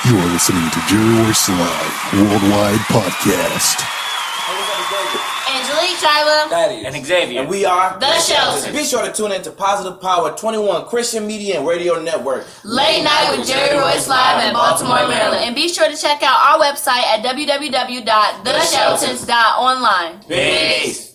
You are listening to Jerry Royce Live Worldwide Podcast. Angelique, Shiloh, Thaddeus, and Xavier. and we are The Shelters. Be sure to tune in to Positive Power 21 Christian Media and Radio Network. Late Night with Jerry Royce Live in Baltimore, Maryland. And be sure to check out our website at www.thesheltons.online. Peace.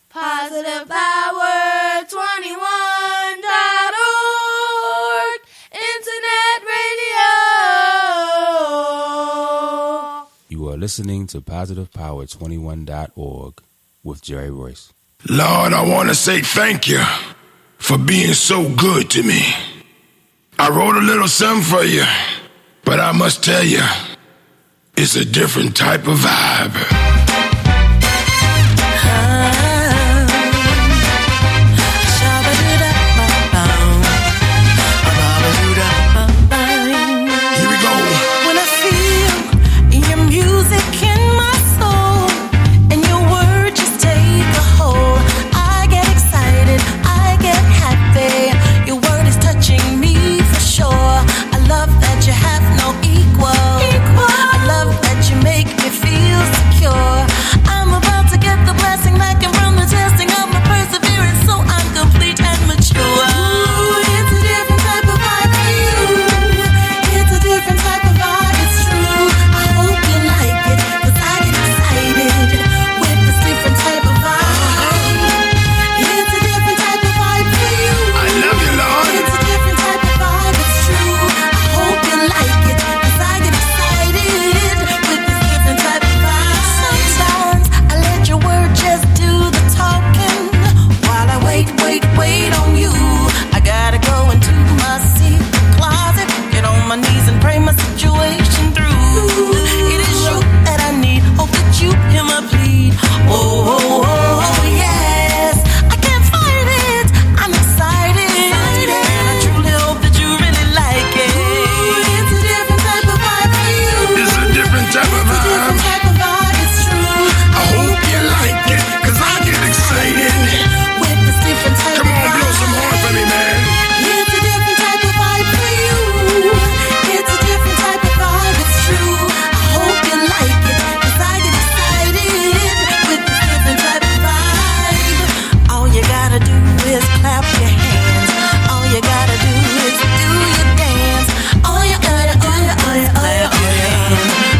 Positive Power 21.org Internet Radio. You are listening to Positive Power 21.org with Jerry Royce. Lord, I want to say thank you for being so good to me. I wrote a little something for you, but I must tell you, it's a different type of vibe.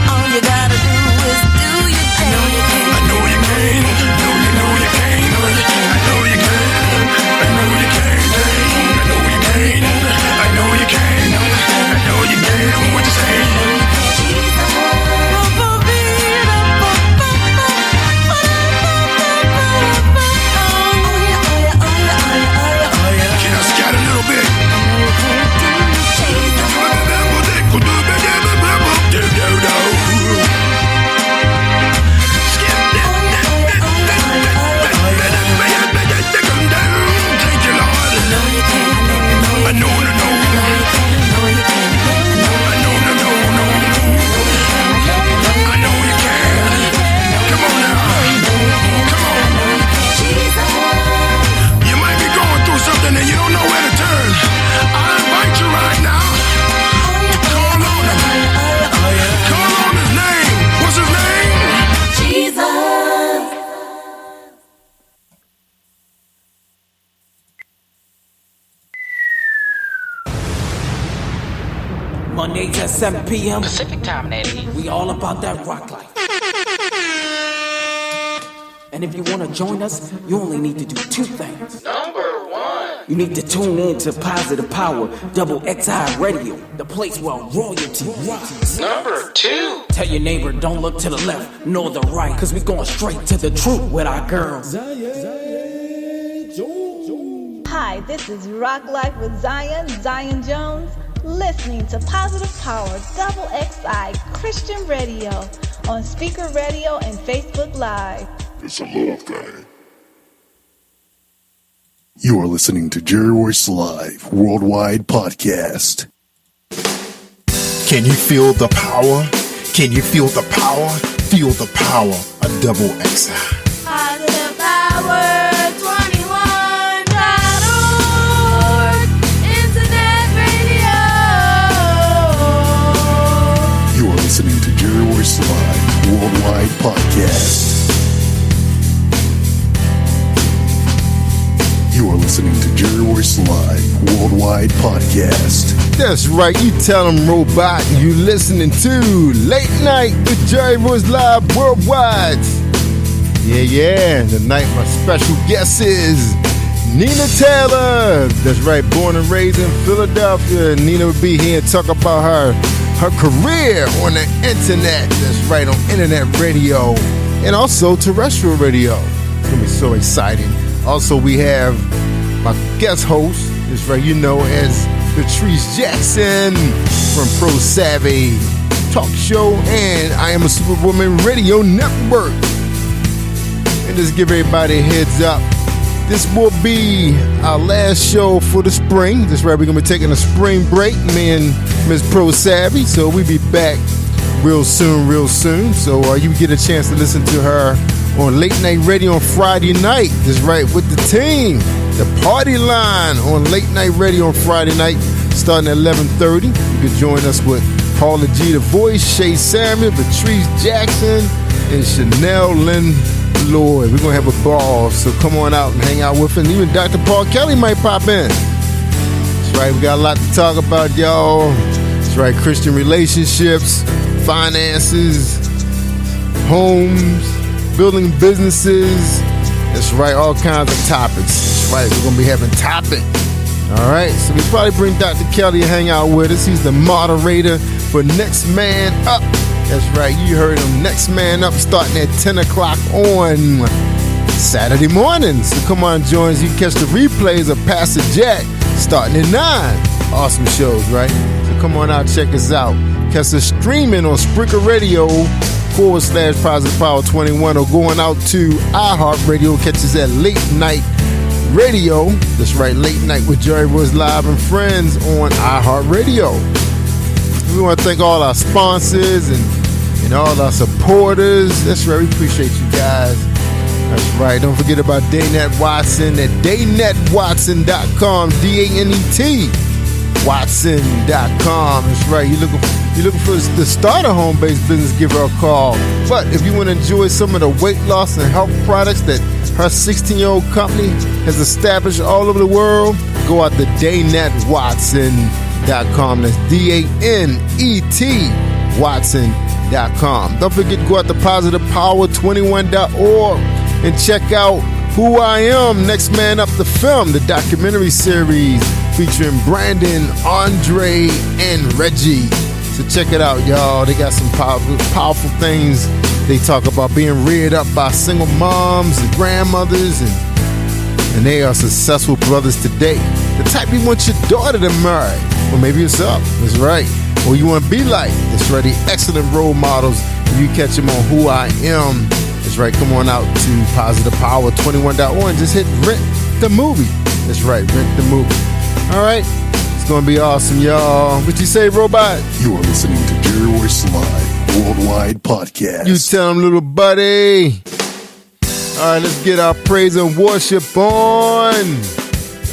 All you gotta do is do your thing. I know you can. I know you can. You know you can. I know you can. I know you can. I know you can. I know you can. I know you can. What you say? Can I scat a little bit? Mondays at 7 p.m. Pacific time, Natty. We all about that rock life. And if you want to join us, you only need to do two things. Number one. You need to tune in to Positive Power, XXI Radio, the place where royalty rocks. Number two. Tell your neighbor, don't look to the left nor the right, cause we going straight to the truth with our girls. Hi, this is Rock Life with Zion Jones, listening to Positive Power XXI Christian Radio on Speaker Radio and Facebook Live. It's a love thing. You are listening to Jerry Royce Live Worldwide Podcast. Can you feel the power? Can you feel the power? Feel the power of XXI. Positive Power 21.org Internet Radio. You are listening to Jerry Royce Live Worldwide Podcast. You are listening to Jerry Royce Live Worldwide Podcast. That's right, you tell them, robot, you listening to Late Night with Jerry Royce Live Worldwide. Yeah, tonight my special guest is Nina Taylor. That's right, born and raised in Philadelphia. Nina will be here and talk about her career on the internet. That's right, on internet radio and also terrestrial radio. It's going to be so exciting. Also, we have my guest host, that's right, you know, as Patrice Jackson from Pro Savvy Talk Show and I Am a Superwoman Radio Network. And just give everybody a heads up, this will be our last show for the spring. That's right, we're going to be taking a spring break, me and Miss Pro Savvy, so we'll be back real soon. So you get a chance to listen to her on Late Night Radio on Friday night. That's right, with the team. The Party Line on Late Night Radio on Friday night, starting at 11:30. You can join us with Paula G. The Voice, Shay Samuel, Patrice Jackson, and Chanel Lynn Lloyd. We're going to have a ball, so come on out and hang out with us. And even Dr. Paul Kelly might pop in. That's right, we got a lot to talk about, y'all. That's right, Christian relationships, finances, homes, building businesses. That's right, all kinds of topics. That's right, we're going to be having topic. All right, so we probably bring Dr. Kelly to hang out with us. He's the moderator for Next Man Up. That's right, you heard him. Next Man Up starting at 10 o'clock on Saturday mornings. So come on, join us. You can catch the replays of Pastor Jack starting at 9. Awesome shows, right? So come on out, check us out. Catch us streaming on Spreaker Radio /Positive Power 21 or going out to iHeartRadio. Catch us at Late Night Radio. That's right, Late Night with Jerry Royce Live and Friends on iHeartRadio. We want to thank all our sponsors and all our supporters. That's right, we appreciate you guys. That's right, don't forget about Daynette Watson at DaynetteWatson.com, DANET Watson.com. That's right, you're looking for the start a home-based business, give her a call. But if you want to enjoy some of the weight loss and health products that her 16-year-old company has established all over the world, go out to DaynetteWatson.com. That's DANET Watson.com. 21.org. Don't forget to go out to positivepower21.org and check out Who I Am, Next Man Up, the film, the documentary series featuring Brandon, Andre, and Reggie. So check it out, y'all. They got some powerful things. They talk about being reared up by single moms and grandmothers, and they are successful brothers today. The type you want your daughter to marry. Or maybe yourself. That's right. Or you want to be like. That's right. The excellent role models. You catch them on Who I Am. That's right. Come on out to positivepower21.org and just hit rent the movie. That's right. Rent the movie. All right. It's going to be awesome, y'all. What you say, Robot? You are listening to Jerry Royce Live Worldwide Podcast. You tell him, little buddy. All right, let's get our praise and worship on.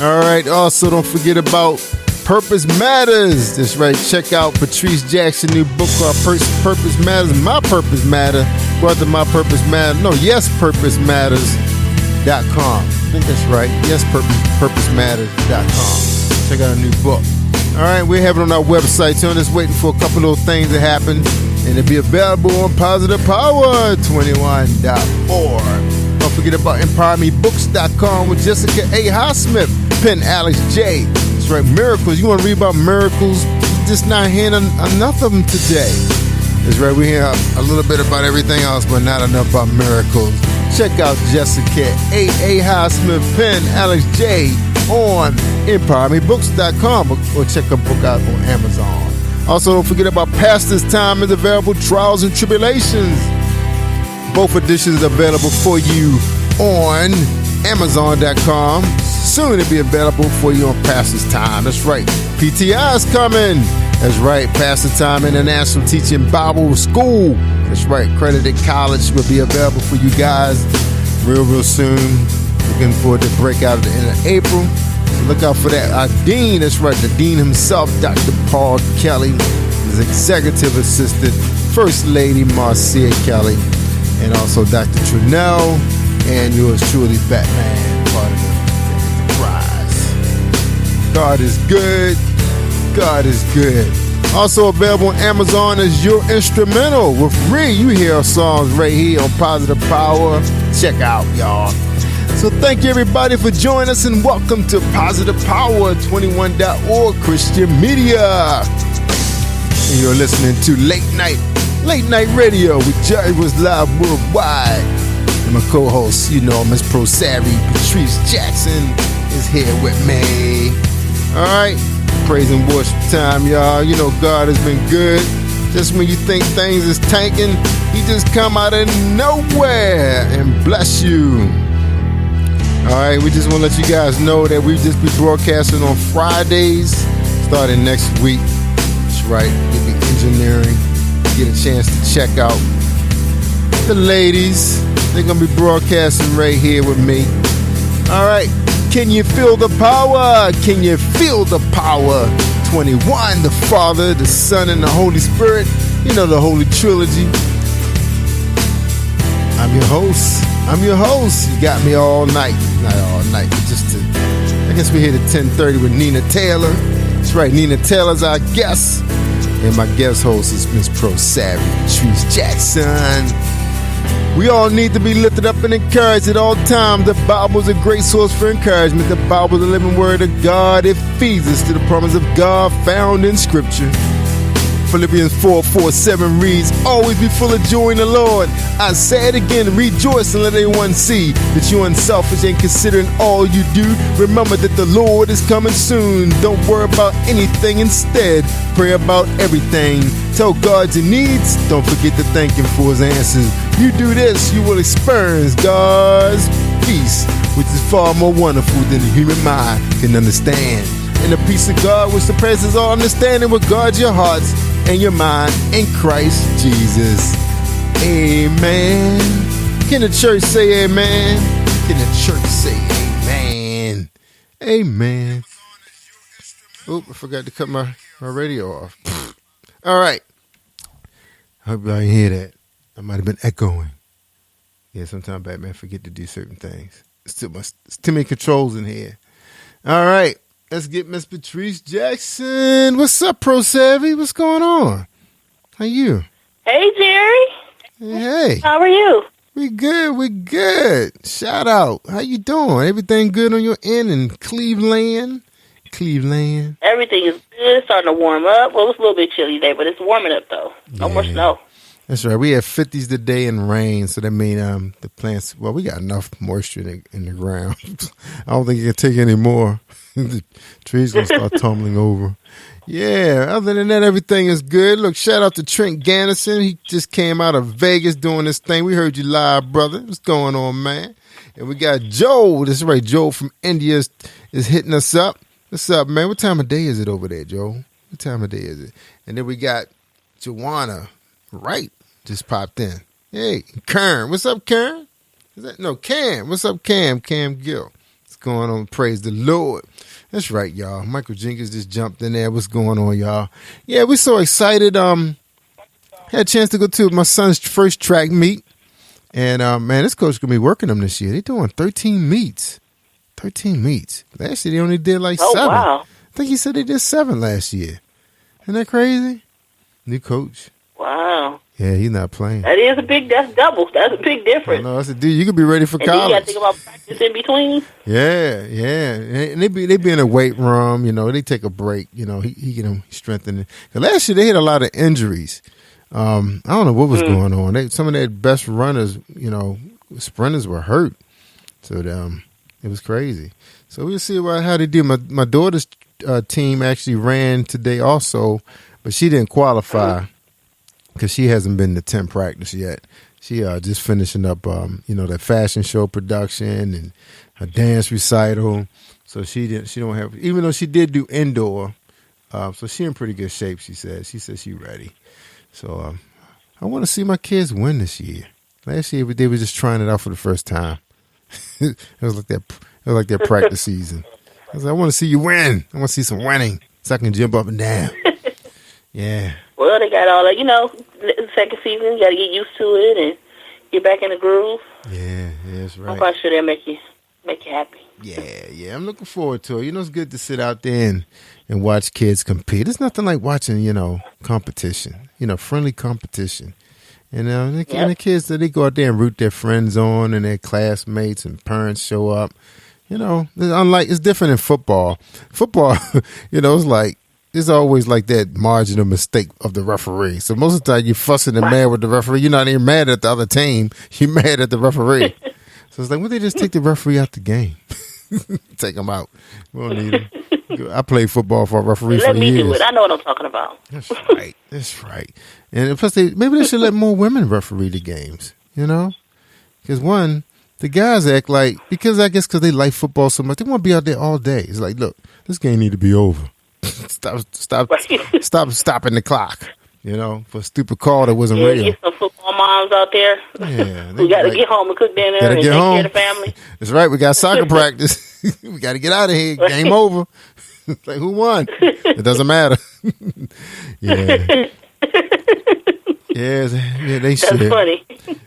All right, also don't forget about Purpose Matters. That's right, check out Patrice Jackson's new book called Purpose Matters. My Purpose Matter. Go out to My Purpose Matter. No, YesPurposeMatters.com. I think that's right. YesPurposeMatters.com. Check out a new book. All right, we have it on our website. So I'm just waiting for a couple of things to happen, and it'll be available on positivepower21.org. Don't forget about EmpowerMeBooks.com with Jessica A. Highsmith, Penn Alex J. That's right, miracles. You want to read about miracles? You're just not hearing enough of them today. That's right, we hear a little bit about everything else, but not enough about miracles. Check out Jessica A. Highsmith, Penn Alex J. on EmpowerMeBooks.com or check her book out on Amazon. Also, don't forget about Pastor's Time is available, Trials and Tribulations. Both editions are available for you on Amazon.com. Soon to be available for you on Pastor's Time. That's right. PTI is coming. That's right. Pastor's Time International Teaching Bible School. That's right. Accredited college will be available for you guys real soon. Looking forward to break out at the end of April. So look out for that. Our dean, that's right, the dean himself, Dr. Paul Kelly, his executive assistant, First Lady Marcia Kelly, and also Dr. Trunell, and yours truly, Batman, part of the enterprise. God is good. God is good. Also available on Amazon is Your Instrumental with Ree. You hear our songs right here on Positive Power. Check out, y'all. So thank you, everybody, for joining us, and welcome to PositivePower21.org Christian Media. And you're listening to Late Night Radio with Jerry Was Live Worldwide. And my co-host, you know, Miss Pro Savvy, Patrice Jackson, is here with me. All right, praise and worship time, y'all. You know, God has been good. Just when you think things is tanking, He just come out of nowhere and bless you. All right, we just want to let you guys know that we just be broadcasting on Fridays starting next week. That's right, we'll be engineering. Get a chance to check out the ladies. They're going to be broadcasting right here with me. All right, can you feel the power? Can you feel the power? 21, the Father, the Son, and the Holy Spirit. You know, the Holy Trilogy. I'm your host. You got me all night. Not all night, but I guess we're here at 10:30 with Nina Taylor. That's right, Nina Taylor's our guest. And my guest host is Miss Pro Savvy, Patrice Jackson. We all need to be lifted up and encouraged at all times. The Bible is a great source for encouragement. The Bible is the living word of God. It feeds us to the promise of God found in Scripture. Philippians 4:7 reads, always be full of joy in the Lord. I say it again, rejoice and let everyone see that you're unselfish and considering all you do. Remember that the Lord is coming soon. Don't worry about anything. Instead, pray about everything. Tell God your needs. Don't forget to thank Him for His answers. You do this, you will experience God's peace, which is far more wonderful than the human mind can understand. And the peace of God, which surpasses all understanding, will guard your hearts and your mind in Christ Jesus. Amen. Can the church say amen? Can the church say amen? Amen. Oop, I forgot to cut my radio off. All right. I hope y'all hear that. I might have been echoing. Yeah, sometimes Batman forget to do certain things. It's too many controls in here. All right. Let's get Miss Patrice Jackson. What's up, Pro Savvy? What's going on? How you? Hey, Jerry. Hey. How are you? We good. Shout out. How you doing? Everything good on your end in Cleveland? Everything is good. It's starting to warm up. Well, it was a little bit chilly today, but it's warming up, though. No more snow. That's right. We had 50s today and rain, so that means the plants, well, we got enough moisture in the ground. I don't think it can take any more. The trees going to start tumbling over. Yeah, other than that, everything is good. Look, shout out to Trent Gannison. He just came out of Vegas doing this thing. We heard you live, brother. What's going on, man? And we got Joe. That's right. Joe from India is hitting us up. What's up, man? What time of day is it over there, Joe? What time of day is it? And then we got Joanna Wright just popped in. Hey, Kern. What's up, Kern? Cam. What's up, Cam? Cam Gill. What's going on? Praise the Lord. That's right, y'all. Michael Jenkins just jumped in there. What's going on, y'all? Yeah, we're so excited. Had a chance to go to my son's first track meet. And, man, this coach going to be working them this year. They're doing 13 meets. 13 meets. Last year, they only did like 7. Wow. I think he said they did 7 last year. Isn't that crazy? New coach. Wow. Yeah, he's not playing. That's double. That's a big difference. No, I said, dude, you could be ready for college. And you got to think about practice in between. Yeah. And they be in a weight room, they take a break, he get them strengthened. Last year they had a lot of injuries. I don't know what was going on. Some of their best runners, sprinters were hurt. So it was crazy. So we'll see how they do. My daughter's team actually ran today also, but she didn't qualify. Because she hasn't been to 10 practice yet. She just finishing up, that fashion show production and a dance recital. So she don't have, even though she did do indoor. So she in pretty good shape. She said she ready. So I want to see my kids win this year. Last year they were just trying it out for the first time. It was like that. It was like their practice season. I was like, I want to see you win. I want to see some winning so I can jump up and down. Yeah. Well, they got all that, second season, you got to get used to it and get back in the groove. Yeah, that's right. I'm quite sure they'll make you happy. Yeah, I'm looking forward to it. It's good to sit out there and watch kids compete. It's nothing like watching, competition, friendly competition. And the kids, they go out there and root their friends on and their classmates and parents show up. It's different in football. Football, it's like, it's always like that marginal mistake of the referee. So most of the time you're fussing and mad with the referee. You're not even mad at the other team. You're mad at the referee. So it's like, well, they just take the referee out the game. Take him out. We don't need him. I played football for a referee for years. Let me do it. I know what I'm talking about. That's right. And plus, maybe they should let more women referee the games, Because one, the guys act like, because they like football so much, they want to be out there all day. It's like, look, this game need to be over. Stop stopping the clock, for a stupid call that wasn't real. Get some football moms out there. Yeah. We got to get home and cook dinner and take care of the family. That's right. We got soccer practice. We got to get out of here. Game over. It's like, who won? It doesn't matter. Yeah. Yeah, they should. That's funny.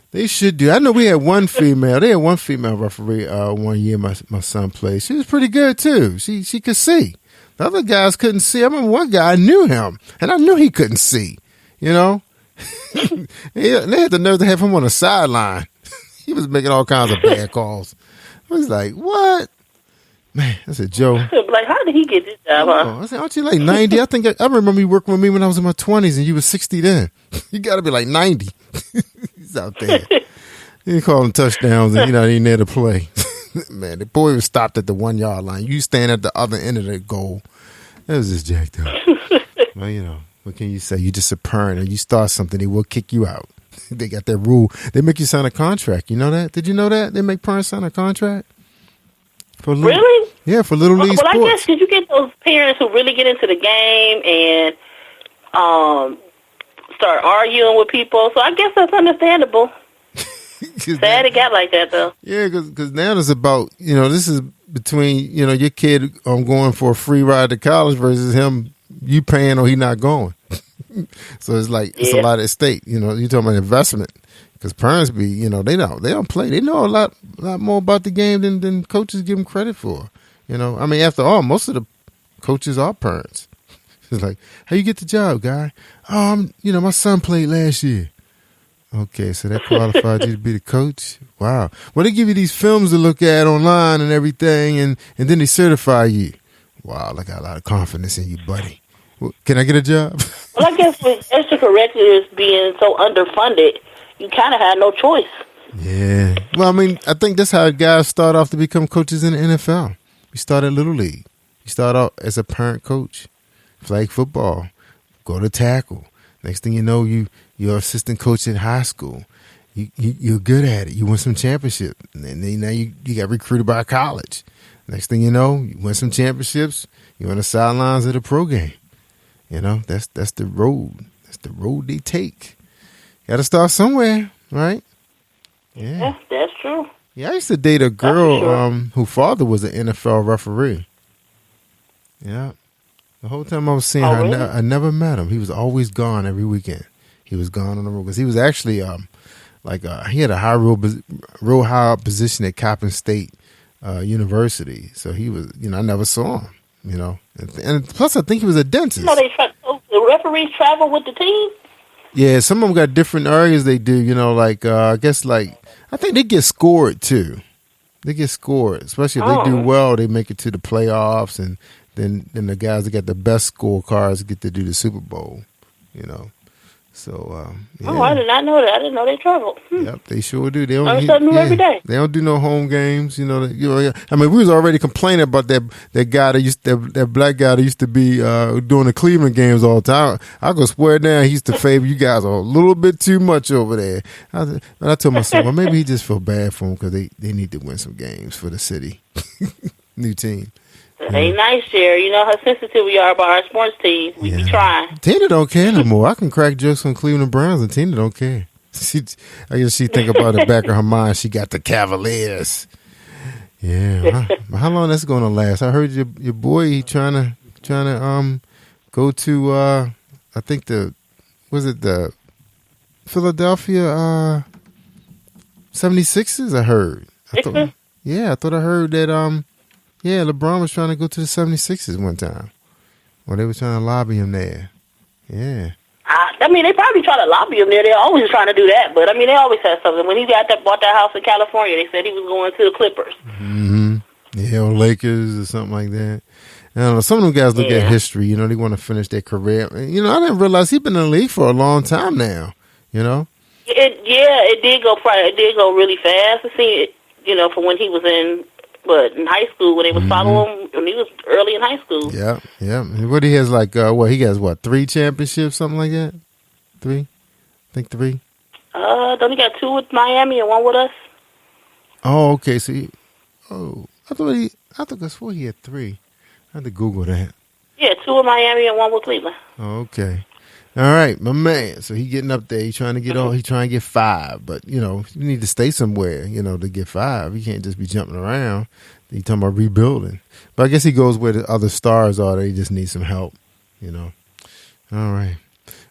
They should do. I know we had one female. They had one female referee one year my son played. She was pretty good, too. She could see. The other guys couldn't see. I remember one guy, I knew him, and I knew he couldn't see, They had the nerve to have him on the sideline. He was making all kinds of bad calls. I was like, what? Man, I said, Joe. Like, how did he get this job, huh? I said, aren't you like 90? I think I remember you working with me when I was in my 20s, and you were 60 then. You got to be like 90. He's out there. He called them touchdowns, and, he ain't there to play. Man, the boy was stopped at the 1 yard line. You stand at the other end of the goal. That was just jacked up. Well, what can you say? You just a parent and you start something, they will kick you out. They got that rule. They make you sign a contract. You know that? Did you know that? They make parents sign a contract. Really? Yeah, for Little League sports. Well, I guess, did you get those parents who really get into the game and start arguing with people? So I guess that's understandable. Sad it got like that, though. Yeah, because now it's about, this is between, your kid going for a free ride to college versus you paying or he not going. So it's like, it's a lot at stake. You're talking about investment. Because parents be, they don't play. They know a lot more about the game than coaches give them credit for. After all, most of the coaches are parents. It's like, how you get the job, guy? My son played last year. Okay, so that qualified you to be the coach? Wow. Well, they give you these films to look at online and everything, and then they certify you. Wow, I got a lot of confidence in you, buddy. Well, can I get a job? Well, I guess with extracurriculars being so underfunded, you kind of had no choice. Yeah. Well, I mean, I think that's how guys start off to become coaches in the NFL. You start at Little League. You start out as a parent coach, flag football, go to tackle. Next thing you know, you're assistant coach in high school. You're good at it. You win some championship. And then now you got recruited by a college. Next thing you know, you win some championships. You're on the sidelines of the pro game. You know, that's the road. That's the road they take. Got to start somewhere, right? Yeah, that's true. Yeah, I used to date a girl whose father was an NFL referee. Yeah. The whole time I was seeing her, really? I never met him. He was always gone every weekend. He was gone on the road because he was actually he had a real high position at Coppin State University. So he was, I never saw him. And plus I think he was a dentist. The referees travel with the team. Yeah, some of them got different areas they do. I guess I think they get scored too. They get scored, especially if they do well. They make it to the playoffs, and then the guys that got the best scorecards get to do the Super Bowl. So yeah. Oh, I did not know that. I didn't know they traveled. Yep, they sure do. They don't. Learn something new every day. They don't do no home games. I mean, we was already complaining about that guy that black guy that used to be doing the Cleveland games all the time. I go swear down, he used to favor you guys a little bit too much over there. I told myself, well, maybe he just feel bad for them because they need to win some games for the city. New team. It ain't nice, Jerry. You know how sensitive we are about our sports teams. We be trying. Tina don't care no more. I can crack jokes on Cleveland Browns, and Tina don't care. I guess she think about the back of her mind. She got the Cavaliers. Yeah. How long that's going to last? I heard your boy he trying to go to I think the Philadelphia 76ers. I heard. I thought I heard that LeBron was trying to go to the 76ers one time. Well, they were trying to lobby him there. Yeah. I mean, they probably try to lobby him there. They're always trying to do that. But, I mean, they always have something. When he bought that house in California, they said he was going to the Clippers. Mm-hmm. Yeah, or Lakers or something like that. I don't know. Some of them guys look at history. They want to finish their career. I didn't realize he's been in the league for a long time now, It did go really fast. I seen it, for when he was in high school, when they was following him, when he was early in high school. Yeah. What he has he has 3 championships, something like that? 3? I think 3. Don't he got 2 with Miami and 1 with us? Oh, okay. So I thought that's what he had 3. I had to Google that. Yeah, 2 with Miami and 1 with Cleveland. Oh, okay. All right, my man. So he getting up there. He trying to get on. He trying to get 5, but you need to stay somewhere. To get 5. You can't just be jumping around. You talking about rebuilding, but I guess he goes where the other stars are. They just need some help. All right.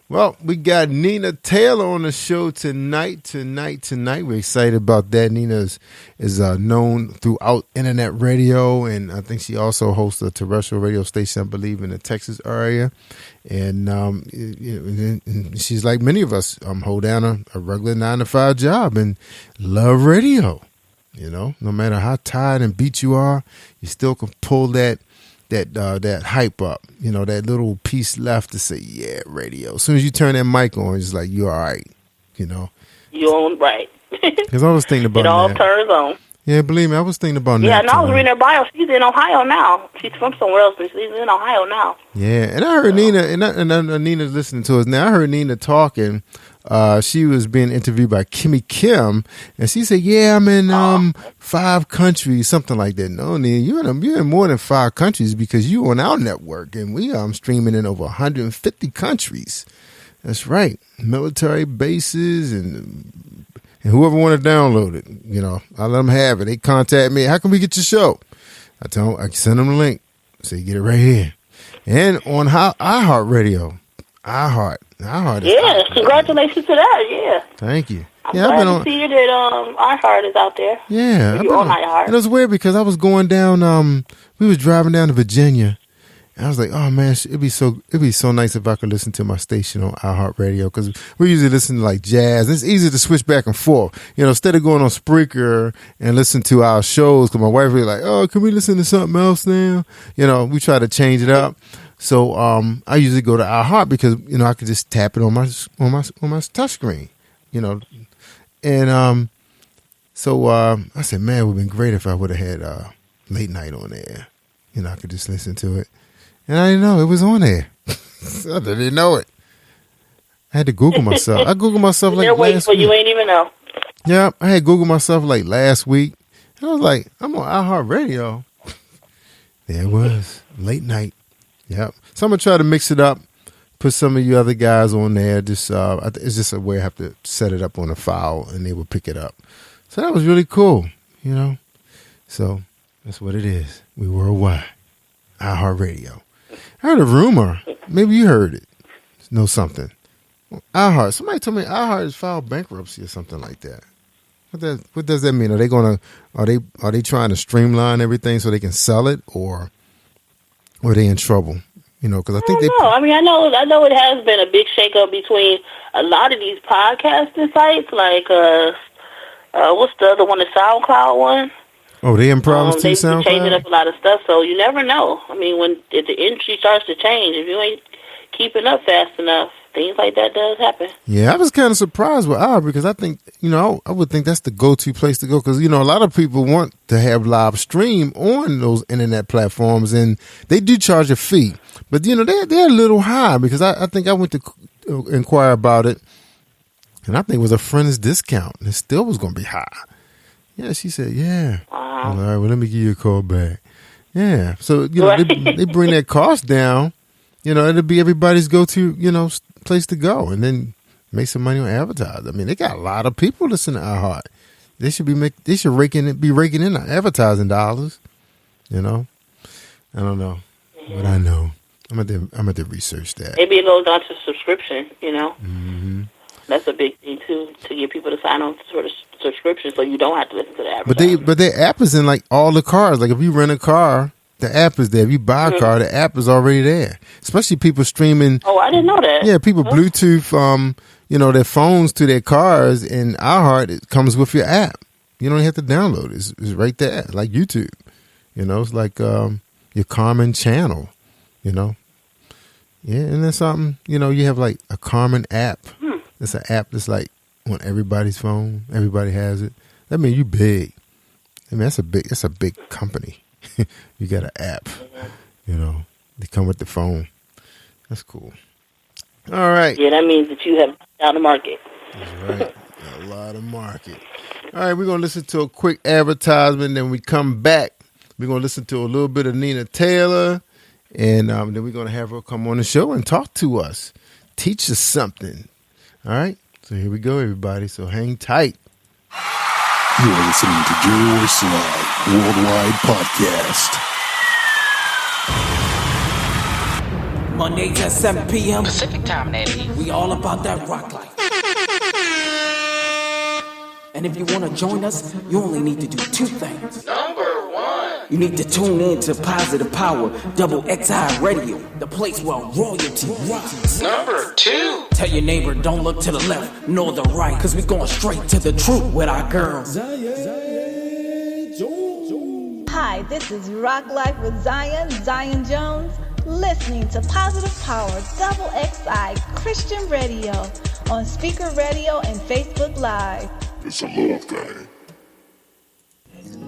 Well, we got Nina Taylor on the show tonight. We're excited about that. Nina is known throughout internet radio, and I think she also hosts a terrestrial radio station, I believe, in the Texas area. And she's like many of us, hold down a regular 9-to-5 job and love radio. No matter how tired and beat you are, you still can pull that hype up, that little piece left to say, yeah, radio. As soon as you turn that mic on, it's like, you're all right, You're on right. Because I was thinking about it all turns on. Yeah, believe me, I was thinking about that. Yeah, and I was reading her bio. She's in Ohio now. She's from somewhere else, but she's in Ohio now. Yeah, and I heard Nina, and Nina's listening to us now. I heard Nina talking. She was being interviewed by Kimmy Kim, and she said, "Yeah, I'm in 5 countries, something like that." No, Nina, you're in more than 5 countries because you on our network, and we are streaming in over 150 countries. That's right, military bases and whoever want to download it, I let them have it. They contact me. How can we get your show? I tell them I can send them the link. Say get it right here, and on iHeartRadio. iHeart. Yeah, congratulations to that. Yeah. Thank you. I'm glad to see that iHeart is out there. Yeah, you're on iHeart. It was weird because I was going down. We was driving down to Virginia, And I was like, oh man, it'd be so nice if I could listen to my station on iHeartRadio, because we usually listen to like jazz. It's easy to switch back and forth, instead of going on Spreaker and listen to our shows. Because my wife was like, oh, can we listen to something else now? We try to change it up. So I usually go to iHeart because I could just tap it on my touch screen, and so I said, man, it would have been great if I would have had late night on there. I could just listen to it. And I didn't know it was on there. I didn't know it. I had to Google myself. I Googled myself like last week. You ain't even know. Yeah, I had Googled myself like last week. And I was like, I'm on iHeartRadio. There it was. Late night. Yep. So I'm going to try to mix it up. Put some of you other guys on there. Just it's just a way I have to set it up on a file and they will pick it up. So that was really cool, So that's what it is. We worldwide. iHeartRadio. I heard a rumor. Maybe you heard it. Know something. iHeart. Somebody told me iHeart has filed bankruptcy or something like that. What does that mean? Are they trying to streamline everything so they can sell it, or are they in trouble? Because I think they. I mean, I know it has been a big shakeup between a lot of these podcasting sites, like what's the other one, the SoundCloud one? Oh, they in problems too, SoundCloud? They're changing up a lot of stuff, so you never know. I mean, if the industry starts to change, if you ain't keeping up fast enough, things like that does happen. Yeah, I was kind of surprised with ours because I think, I would think that's the go-to place to go because, a lot of people want to have live stream on those internet platforms, and they do charge a fee. But, they're a little high because I think I went to inquire about it, and I think it was a friend's discount, and it still was going to be high. Yeah, she said, yeah. Wow. All right, well, let me give you a call back. Yeah, so, they bring that cost down. It'll be everybody's go-to, place to go, and then make some money on advertising. I mean, they got a lot of people listening to iHeart. They should be raking in the advertising dollars. I don't know, but I know I'm at the research that. Maybe it goes on to subscription. Mm-hmm. That's a big thing too, to get people to sign on to subscription, so you don't have to listen to the advertising. But their app is in like all the cars. Like if you rent a car, the app is there. If you buy a car, the app is already there. Especially people streaming. Oh, I didn't know that. Yeah, people Bluetooth, their phones to their cars, and iHeart, it comes with your app. You don't have to download it. It's right there, like YouTube. It's like your common channel. Yeah, and then something. You have like a common app. It's an app that's like on everybody's phone. Everybody has it. That means you big. I mean, that's a big company. You got an app, they come with the phone. That's cool. All right. Yeah, that means that you have down the market. That's right. A lot of market. All right, we're going to listen to a quick advertisement. Then we come back. We're going to listen to a little bit of Nina Taylor. And then we're going to have her come on the show and talk to us. Teach us something. All right. So here we go, everybody. So hang tight. You're listening to Jerry Royce Live Worldwide Podcast. Mondays at 7 p.m. Pacific time, Natty. We all about that rock life. And if you want to join us, you only need to do two things. Number one. You need to tune in to Positive Power, XXI Radio, the place where royalty rocks. Number two. Tell your neighbor, don't look to the left nor the right, because we're going straight to the truth with our girls. Hi, this is Rock Life with Zion Jones, listening to Positive Power XXI Christian Radio on Speaker Radio and Facebook Live. It's a little thing.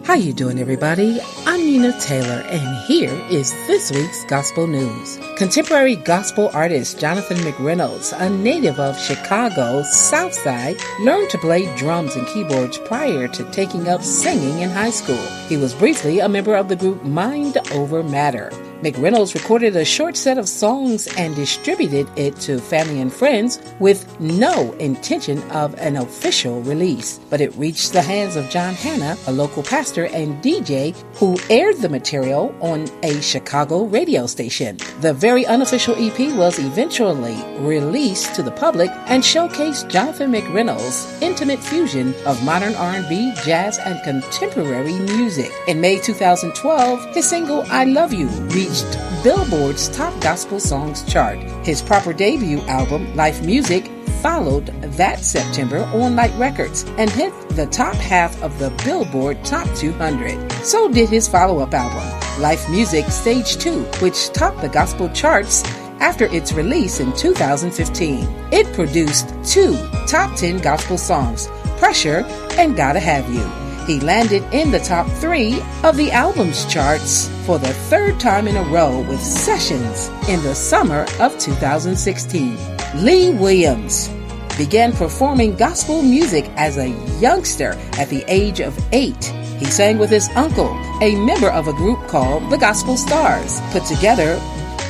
How you doing, everybody? I'm Nina Taylor, and here is this week's gospel news. Contemporary gospel artist Jonathan McReynolds, a native of Chicago's South Side, learned to play drums and keyboards prior to taking up singing in high school. He was briefly a member of the group Mind Over Matter. McReynolds recorded a short set of songs and distributed it to family and friends with no intention of an official release. But it reached the hands of John Hanna, a local pastor and DJ, who aired the material on a Chicago radio station. The very unofficial EP was eventually released to the public and showcased Jonathan McReynolds' intimate fusion of modern R&B, jazz, and contemporary music. In May 2012, his single I Love You reached Billboard's Top Gospel Songs chart. His proper debut album, Life Music, followed that September on Light Records and hit the top half of the Billboard Top 200. So did his follow-up album, Life Music Stage 2, which topped the gospel charts after its release in 2015. It produced 2 top 10 gospel songs, Pressure and Gotta Have You. He landed in the top 3 of the album's charts for the 3rd time in a row with Sessions in the summer of 2016. Lee Williams began performing gospel music as a youngster at the age of 8. He sang with his uncle, a member of a group called the Gospel Stars, put together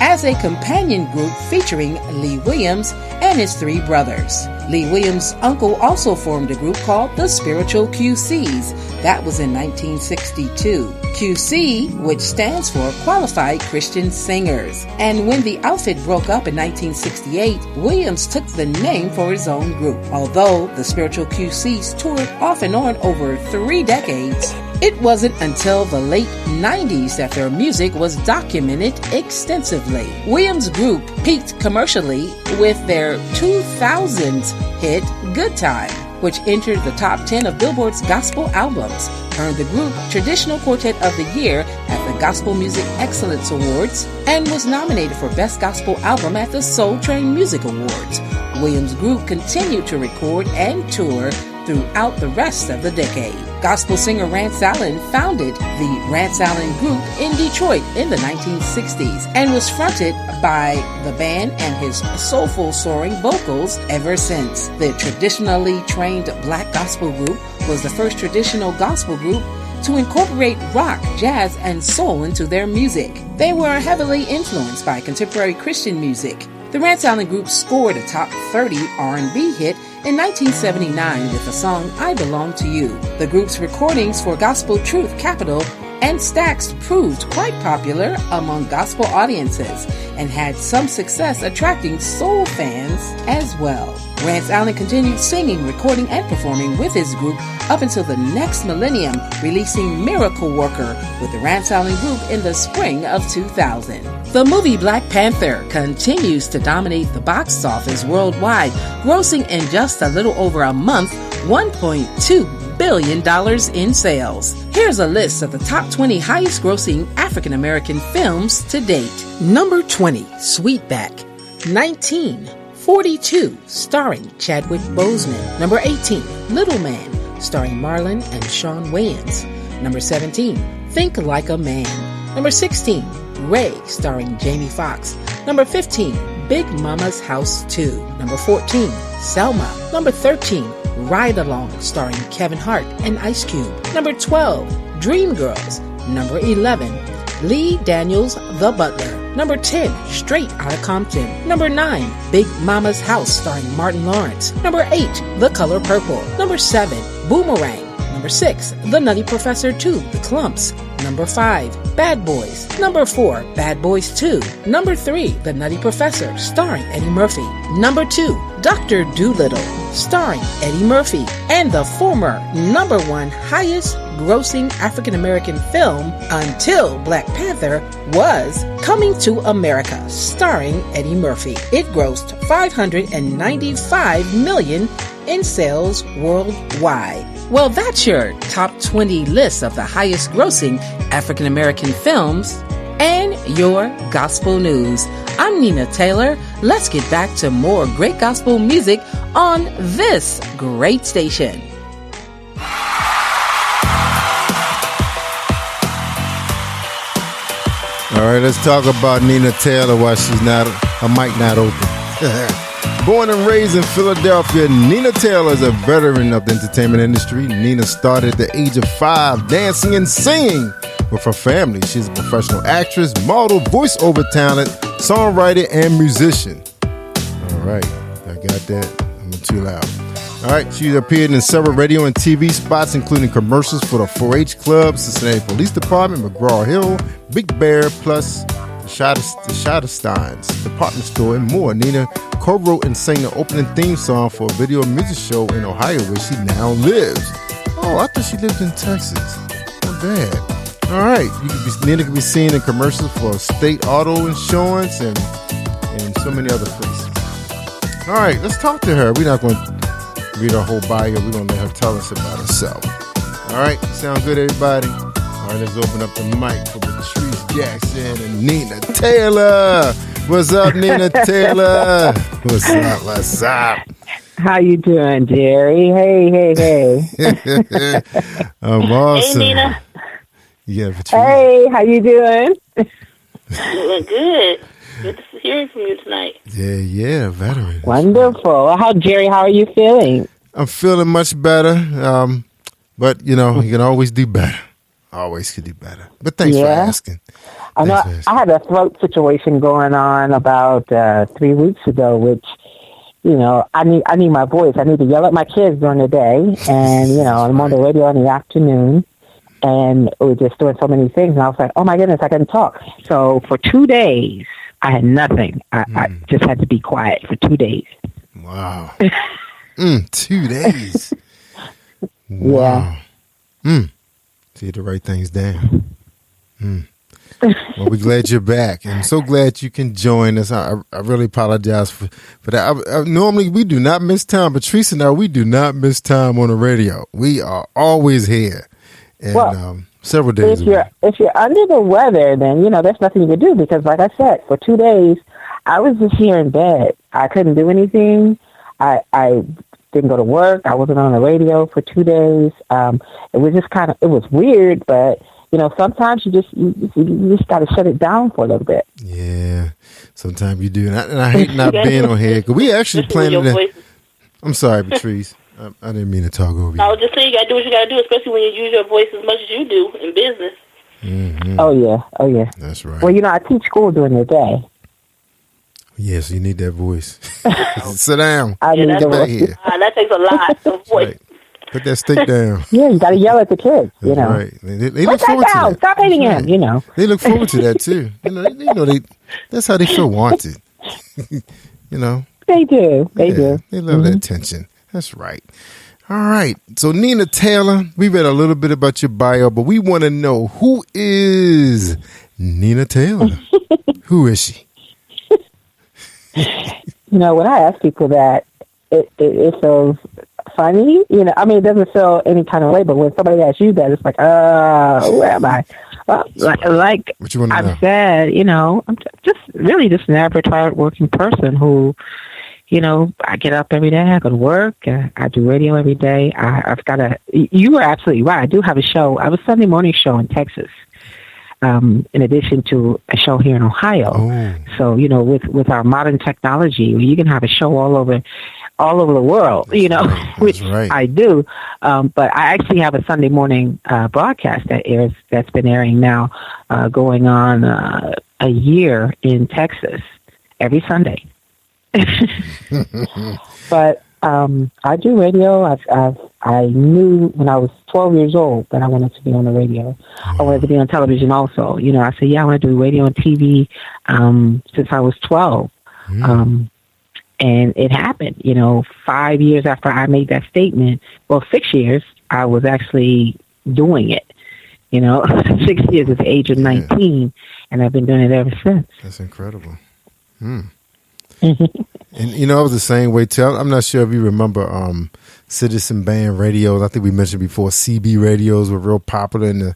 as a companion group featuring Lee Williams and his 3 brothers. Lee Williams' uncle also formed a group called the Spiritual QCs. That was in 1962. QC, which stands for Qualified Christian Singers. And when the outfit broke up in 1968, Williams took the name for his own group. Although the Spiritual QCs toured off and on over 3 decades, it wasn't until the late 90s that their music was documented extensively. Williams' group peaked commercially with their 2000s hit Good Time, which entered the top 10 of Billboard's gospel albums, earned the group Traditional Quartet of the Year at the Gospel Music Excellence Awards, and was nominated for Best Gospel Album at the Soul Train Music Awards. Williams' group continued to record and tour throughout the rest of the decade. Gospel singer Rance Allen founded the Rance Allen Group in Detroit in the 1960s and was fronted by the band and his soulful soaring vocals ever since. The traditionally trained black gospel group was the first traditional gospel group to incorporate rock, jazz, and soul into their music. They were heavily influenced by contemporary Christian music. The Rance Allen Group scored a top 30 R&B hit in 1979 with the song I Belong to You. The group's recordings for Gospel Truth Capital and Stax proved quite popular among gospel audiences and had some success attracting soul fans as well. Rance Allen continued singing, recording, and performing with his group up until the next millennium, releasing Miracle Worker with the Rance Allen Group in the spring of 2000. The movie Black Panther continues to dominate the box office worldwide, grossing in just a little over a month $1.2 billion in sales. Here's a list of the top 20 highest grossing African American films to date. Number 20, Sweetback. 19, 42, starring Chadwick Boseman. Number 18, Little Man, starring Marlon and Shawn Wayans. Number 17, Think Like a Man. Number 16, Ray, starring Jamie Foxx. Number 15, Big Mama's House 2. Number 14, Selma. Number 13, Ride Along, starring Kevin Hart and Ice Cube. Number 12, Dreamgirls. Number 11, Lee Daniels, The Butler. Number 10, Straight Outta Compton. Number 9, Big Mama's House, starring Martin Lawrence. Number 8, The Color Purple. Number 7, Boomerang. Number 6, The Nutty Professor 2, The Clumps. Number 5, Bad Boys. Number 4, Bad Boys 2. Number 3, The Nutty Professor, starring Eddie Murphy. Number 2, Dr. Dolittle, starring Eddie Murphy. And the former number 1 highest grossing African American film until Black Panther was Coming to America, starring Eddie Murphy. It grossed $595 million in sales worldwide. Well, that's your top 20 list of the highest grossing African American films and your gospel news. I'm Nina Taylor. Let's get back to more great gospel music on this great station. All right, let's talk about Nina Taylor while she's not, her mic not open. Born and raised in Philadelphia, Nina Taylor is a veteran of the entertainment industry. Nina started at the age of 5 dancing and singing with her family. She's a professional actress, model, voiceover talent, songwriter, and musician. All right, I got that. I'm too loud. All right, she's appeared in several radio and TV spots, including commercials for the 4-H Club, Cincinnati Police Department, McGraw Hill, Big Bear, plus the Schottensteins Department Store, and more. Nina co-wrote and sang the opening theme song for a video music show in Ohio where she now lives. Oh, I thought she lived in Texas. Oh, bad. All right. Nina can be seen in commercials for state auto insurance and so many other places. All right, let's talk to her. We're not going to read her whole bio. We're going to let her tell us about herself. All right, sound good, everybody? All right, let's open up the mic for Patrice Jackson and Nina Taylor. What's up, Nina Taylor? What's up? What's up? How you doing, Jerry? Hey. I'm awesome. Hey, Nina. Yeah, Patrice. Hey, how you doing? Doing good. Good to hear from you tonight. Yeah, veteran. Wonderful. Jerry, how are you feeling? I'm feeling much better, but, you can always do better. Always could do better. But thanks for asking. I know I had a throat situation going on about 3 weeks ago, which, I need my voice. I need to yell at my kids during the day, and, I'm on the radio in the afternoon. And we were just doing so many things, and I was like, oh, my goodness, I couldn't talk. So for 2 days, I had nothing. I just had to be quiet for 2 days. Wow. 2 days. Wow. Yeah. So you had to write things down. Well, we're glad you're back. I'm so glad you can join us. I really apologize for that. Normally, we do not miss time. Patrice and I, we do not miss time on the radio. We are always here. And several days if you're under the weather, then, there's nothing you can do because, like I said, for 2 days, I was just here in bed. I couldn't do anything. I didn't go to work. I wasn't on the radio for 2 days. It was just it was weird, but, sometimes you just got to shut it down for a little bit. Yeah, sometimes you do. And I hate not being on here because we actually planned it. I'm sorry, Patrice. I didn't mean to talk over you. I was just saying you got to do what you got to do, especially when you use your voice as much as you do in business. Mm-hmm. Oh, yeah. That's right. Well, I teach school during the day. Yes, you need that voice. Sit down. I need the voice. Here. That takes a lot of voice. Right. Put that stick down. Yeah, you got to yell at the kids, That's right. They look forward to that. Stop hitting him, They look forward to that, too. That's how they feel wanted. They do. They do. They love that attention. That's right. All right. So, Nina Taylor, we read a little bit about your bio, but we want to know, who is Nina Taylor? Who is she? When I ask people that, it feels funny. It doesn't feel any kind of way, but when somebody asks you that, it's like, who am I? Well, like what you want to I've know? said, I'm just an average hard-working person who, I get up every day, I go to work, I do radio every day. You were absolutely right. I do have a show. I have a Sunday morning show in Texas, in addition to a show here in Ohio. Oh. So, with our modern technology, you can have a show all over the world, which right. I do. But I actually have a Sunday morning broadcast that's been airing now, going on a year in Texas every Sunday. But I do radio. I knew when I was 12 years old that I wanted to be on the radio. I wanted to be on television also. I said, I want to do radio and TV since I was 12. And it happened, 5 years after I made that statement. Well, 6 years, I was actually doing it. 6 years at the age of 19, and I've been doing it ever since. That's incredible. And I was the same way too. I'm not sure if you remember citizen band radios. I think we mentioned before CB radios were real popular in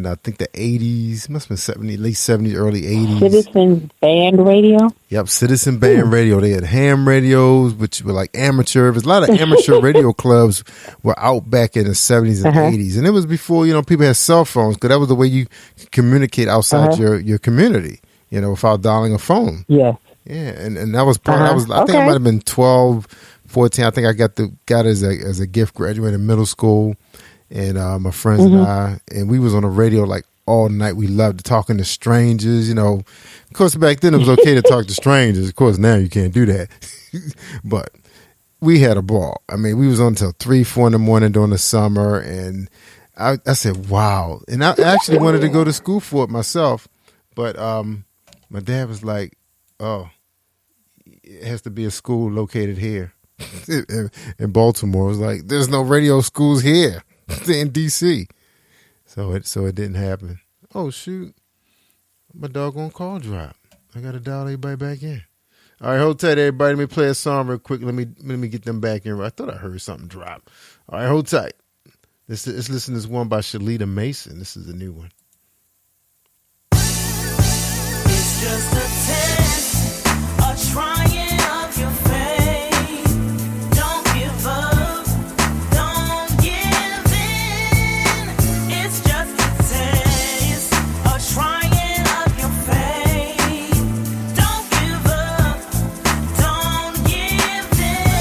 I think the 80s, must have been late 70s, early 80s. Citizen band radio? Yep, citizen band radio. They had ham radios, which were like amateur. There's a lot of amateur radio clubs were out back in the 70s and 80s. And it was before, people had cell phones, because that was the way you could communicate outside your community, without dialing a phone. Yeah. Yeah, and that was part. I think I might have been 12, 14. I think I got it as a gift. Graduated middle school, and my friends and I, and we was on the radio like all night. We loved talking to strangers. Of course, back then it was okay to talk to strangers. Of course, now you can't do that. But we had a ball. I mean, we was on until 3, 4 in the morning during the summer, and I said, "Wow!" And I actually wanted to go to school for it myself, but my dad was like, "Oh, it has to be a school located here in Baltimore." It was like, there's no radio schools here in D.C. So it didn't happen. Oh, shoot. My doggone call dropped. I got to dial everybody back in. All right, hold tight, everybody. Let me play a song real quick. Let me get them back in. I thought I heard something drop. All right, hold tight. Let's listen to this one by Shalita Mason. This is a new one. It's just a test, a trying of your faith. Don't give up, don't give in. It's just a test, a trying of your faith. Don't give up, don't give in.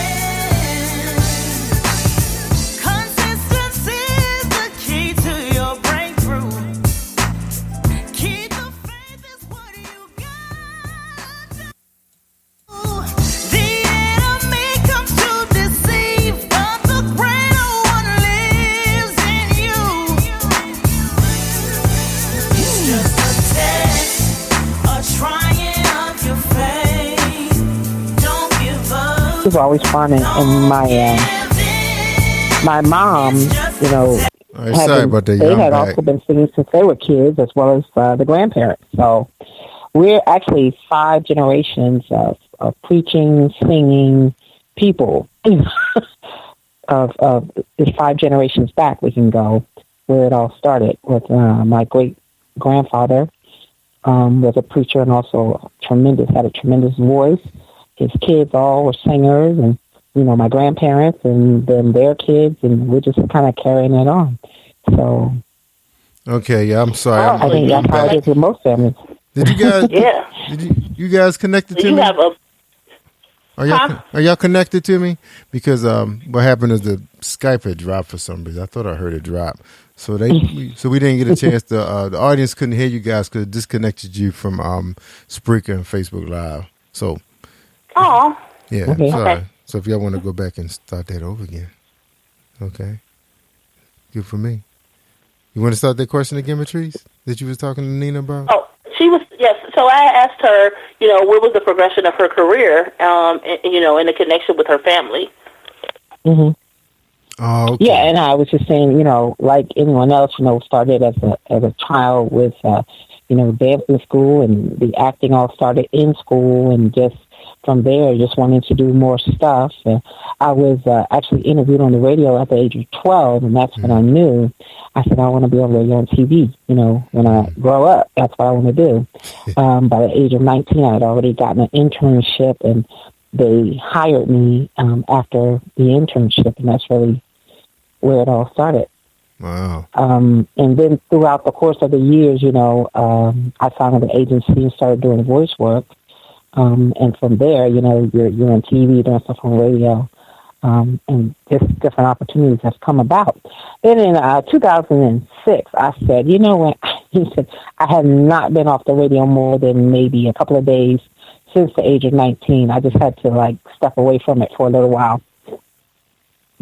Consistency is the key to your breakthrough. Keep the faith is what you got. The enemy comes to deceive, but the greater one lives in you. It's just a test, a trying of your faith. Don't give up. It was always fun, and my mom, you know, All right, sorry about that. they I'm had back. also been singing since they were kids, as well as the grandparents. So we're actually 5 generations of preaching, singing people. of it's 5 generations back we can go where it all started with my great grandfather was a preacher and also had a tremendous voice. His kids all were singers, and you know, my grandparents and then their kids, and we're just kind of carrying it on. So Okay, yeah, I'm sorry. I think that's how it is with most families. Did you guys? Yeah. You guys connected Do to you me? have a Are y'all connected to me? Because what happened is the Skype had dropped for some reason. I thought I heard it drop. So we didn't get a chance to. The audience couldn't hear you guys because it disconnected you from Spreaker and Facebook Live. So yeah, Okay. sorry. Okay. So if y'all want to go back and start that over again, okay, good for me. You want to start that question again, Patrice, that you was talking to Nina about? Oh, she was, yes. So I asked her, you know, what was the progression of her career, you know, in the connection with her family. Mm-hmm. Oh, okay. Yeah, and I was just saying, you know, like anyone else, you know, started as a child with, you know, dance in school, and the acting all started in school, and just from there, just wanting to do more stuff. I was actually interviewed on the radio at the age of 12, and that's when I knew. I said, I want to be on radio and TV, you know, when I grow up. That's what I want to do. By the age of 19, I had already gotten an internship, and they hired me after the internship, and that's really where it all started. Wow. And then throughout the course of the years, you know, I found an agency and started doing voice work. And from there, you know, you're on TV, doing stuff on radio, and just different opportunities have come about. Then in 2006, I said, you know what? He said, I had not been off the radio more than maybe a couple of days since the age of 19. I just had to, like, step away from it for a little while,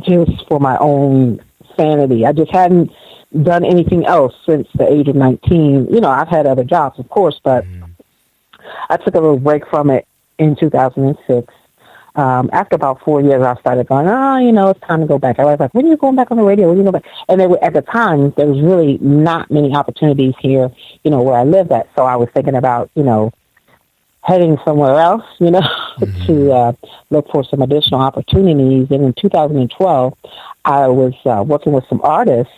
just for my own sanity. I just hadn't done anything else since the age of 19. You know, I've had other jobs, of course, but I took a little break from it in 2006. After about 4 years, I started going, you know, it's time to go back. I was like, when are you going back on the radio? When are you going back? And at the time, there was really not many opportunities here, you know, where I lived at. So I was thinking about, you know, heading somewhere else, you know, to look for some additional opportunities. And in 2012, I was working with some artists,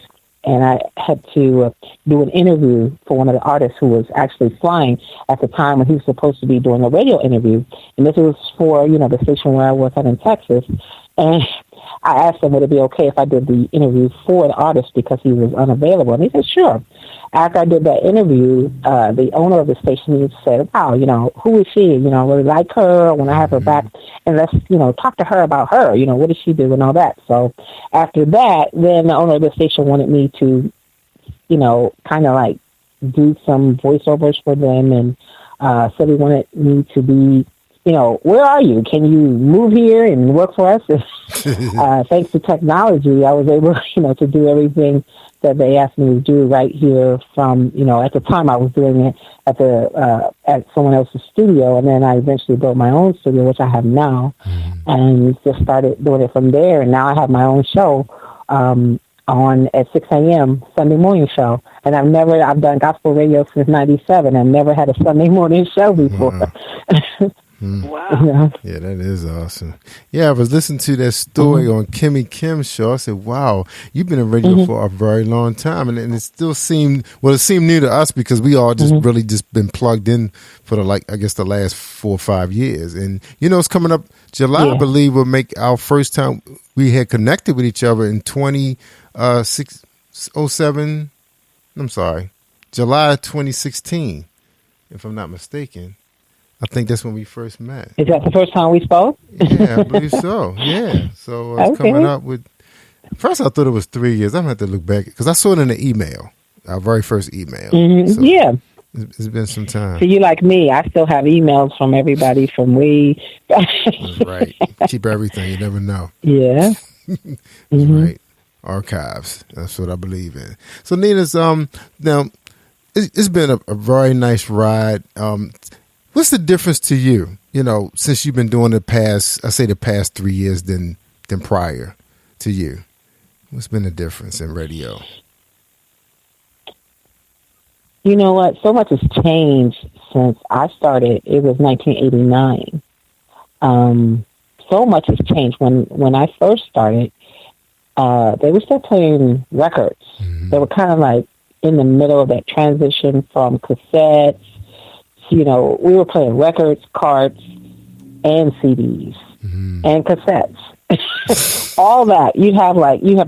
and I had to do an interview for one of the artists who was actually flying at the time when he was supposed to be doing a radio interview. And this was for, you know, the station where I was at in Texas. And I asked him, would it be okay if I did the interview for the artist because he was unavailable? And he said, sure. After I did that interview, the owner of the station said, wow, you know, who is she? You know, I really like her. I want to have her back, and let's, you know, talk to her about her. You know, what does she do and all that. So after that, then the owner of the station wanted me to, you know, kind of like do some voiceovers for them, and said he wanted me to be, you know, where are you? Can you move here and work for us? Thanks to technology, I was able, you know, to do everything that they asked me to do right here from, you know, at the time I was doing it at someone else's studio, and then I eventually built my own studio, which I have now, and just started doing it from there. And now I have my own show on at 6 a.m. Sunday morning show. And I've done gospel radio since 97. I've never had a Sunday morning show before. Wow. Wow. Yeah, that is awesome. Yeah, I was listening to that story on Kimmy Kim's show. I said, wow, you've been in radio for a very long time. And it still seemed new to us because we all just really just been plugged in for the last 4 or 5 years. And, it's coming up July, I believe, will make our first time we had connected with each other in 2007. I'm sorry, July 2016, if I'm not mistaken. I think that's when we first met. Is that the first time we spoke? Yeah, I believe so. Yeah. So it's coming up with... First, I thought it was 3 years. I'm going to have to look back because I saw it in the email, our very first email. So yeah. It's been some time. So you like me, I still have emails from everybody from way... That's right. Keep everything. You never know. Yeah. That's right. Archives. That's what I believe in. So Nina's... Now, it's been a very nice ride. What's the difference to you, since you've been doing the past 3 years than prior to you? What's been the difference in radio? You know what? So much has changed since I started. It was 1989. So much has changed. When I first started, they were still playing records. They were kind of like in the middle of that transition from cassettes. We were playing records, carts, and CDs, and cassettes. All that. You have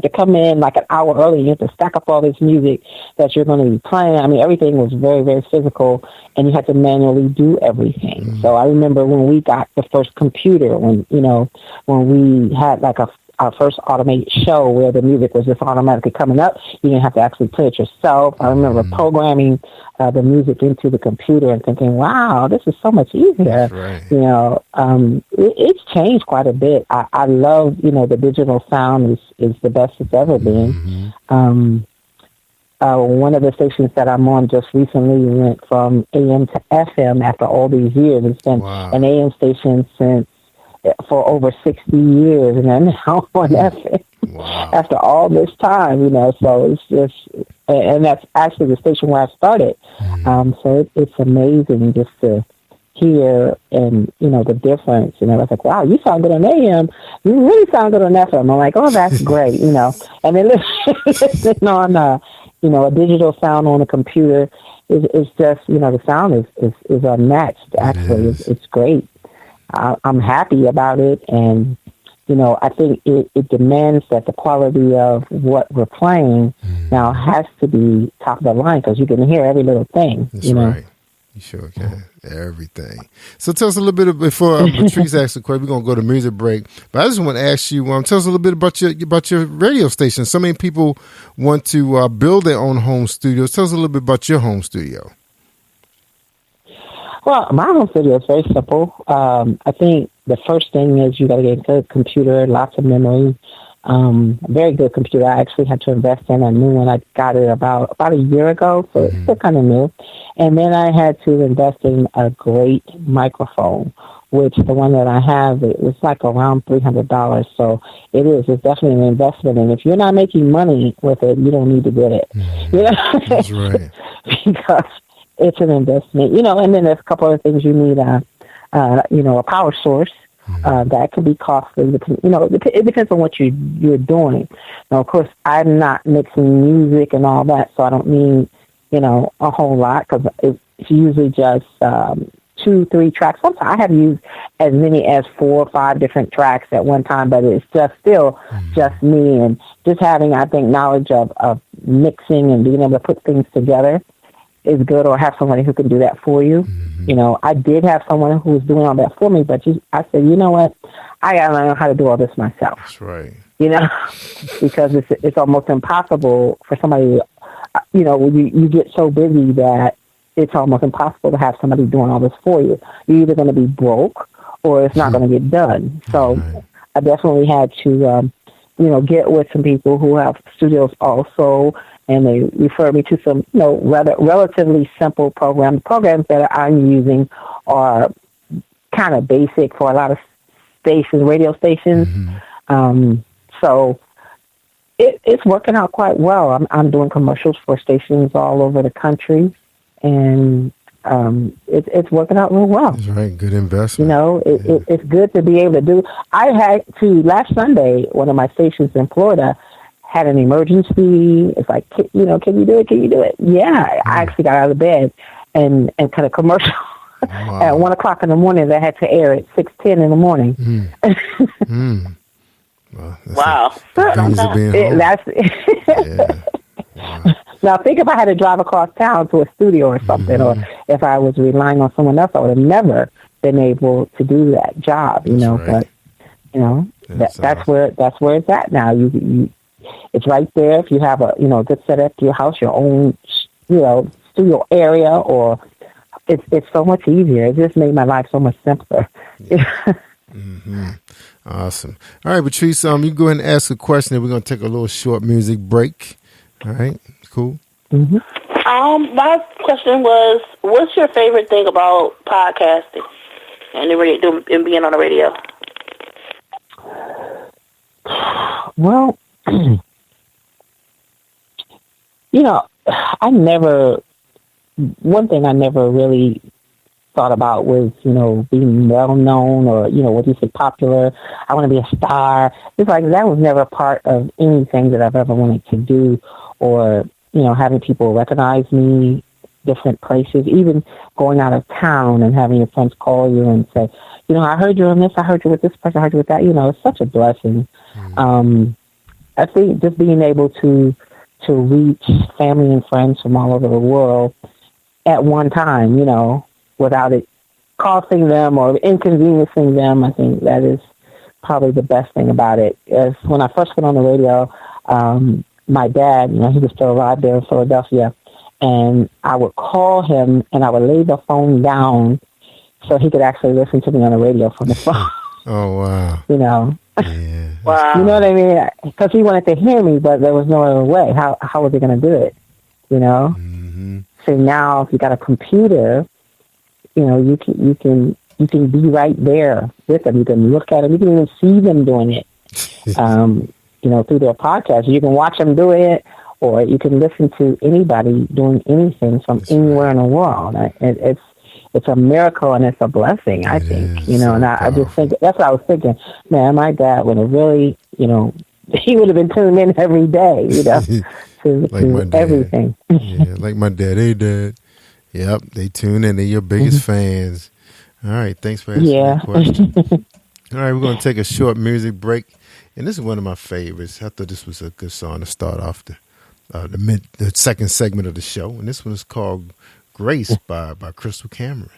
to come in like an hour early. You have to stack up all this music that you're going to be playing. I mean, everything was very, very physical, and you had to manually do everything. So I remember when we got the first computer, when we had like our first automated show where the music was just automatically coming up. You didn't have to actually play it yourself. I remember programming the music into the computer and thinking, wow, this is so much easier. Right. It's changed quite a bit. I love, the digital sound is the best it's ever been. One of the stations that I'm on just recently went from AM to FM after all these years. It's been an AM station for over 60 years, and I'm now on FM after all this time, so it's just, and that's actually the station where I started. So it's amazing just to hear and, the difference. I was like, wow, you sound good on AM. You really sound good on FM. I'm like, oh, that's great, and then listening on, a digital sound on a computer is just, the sound is unmatched, actually. It's great. I'm happy about it, and I think it demands that the quality of what we're playing now has to be top of the line because you can hear every little thing. That's right. You sure can. Everything. So tell us a little bit before Patrice asks the question. We're gonna go to music break, but I just want to ask you. Tell us a little bit about your radio station. So many people want to build their own home studios. Tell us a little bit about your home studio. Well, my home studio is very simple. I think the first thing is you got to get a good computer, lots of memory, a very good computer. I actually had to invest in a new one. I got it about a year ago, so it's still kind of new. And then I had to invest in a great microphone, which the one that I have, it was like around $300. So it's definitely an investment. And if you're not making money with it, you don't need to get it. That's right. Because it's an investment, and then there's a couple of things you need, a power source, that could be costly. It depends on what you're doing. Now, of course, I'm not mixing music and all that, so I don't need, a whole lot because it's usually just 2-3 tracks. Sometimes I have used as many as 4 or 5 different tracks at one time, but it's just still just me and just having, I think, knowledge of mixing and being able to put things together is good, or have somebody who can do that for you. I did have someone who was doing all that for me, but I said, you know what? I got to learn how to do all this myself. That's right. Because it's almost impossible for somebody, you get so busy that it's almost impossible to have somebody doing all this for you. You're either going to be broke or it's not going to get done. So I definitely had to, get with some people who have studios also, and they refer me to some, rather relatively simple programs. Programs that I'm using are kind of basic for a lot of stations, radio stations. So It's working out quite well. I'm doing commercials for stations all over the country, and it's working out real well. That's right. Good investment. You know, it's good to be able to do. I had to last Sunday. One of my stations in Florida had an emergency. It's like, can you do it? Can you do it? Yeah, I actually got out of bed and cut a commercial at 1:00 in the morning that I had to air at 6:10 in the morning. Well, wow. Now, think if I had to drive across town to a studio or something, or if I was relying on someone else, I would have never been able to do that job, you know. Right. But, you know, that's where it's at now. It's right there. If you have a good setup to your house, your own, studio area, or it's so much easier. It just made my life so much simpler. Awesome. All right, Patrice, you can go ahead and ask a question, and we're going to take a little short music break. All right, cool. My question was, what's your favorite thing about podcasting and being on the radio? Well, one thing I never really thought about was, being well known or, what do you say, popular. I want to be a star. It's like that was never part of anything that I've ever wanted to do, or, having people recognize me different places, even going out of town and having your friends call you and say, I heard you on this, I heard you with this person, I heard you with that. It's such a blessing. I think just being able to reach family and friends from all over the world at one time, without it costing them or inconveniencing them, I think that is probably the best thing about it. As when I first went on the radio, my dad, he was still alive there in Philadelphia, and I would call him and I would lay the phone down so he could actually listen to me on the radio from the phone. Oh, wow. Yeah. Wow. You know what I mean? Because he wanted to hear me, but there was no other way. How was he going to do it? So now, if you got a computer, you can be right there with them. You can look at them. You can even see them doing it. Through their podcast. You can watch them do it, or you can listen to anybody doing anything from anywhere in the world. It's a miracle and it's a blessing, I think. And I just think that's what I was thinking. Man, my dad would have really, he would have been tuned in every day, to everything. Yeah, like my dad. Hey, Dad. Yep, they tune in. They're your biggest fans. All right, thanks for asking that question. All right, we're going to take a short music break. And this is one of my favorites. I thought this was a good song to start off the second segment of the show. And this one is called Grace by Crystal Cameron.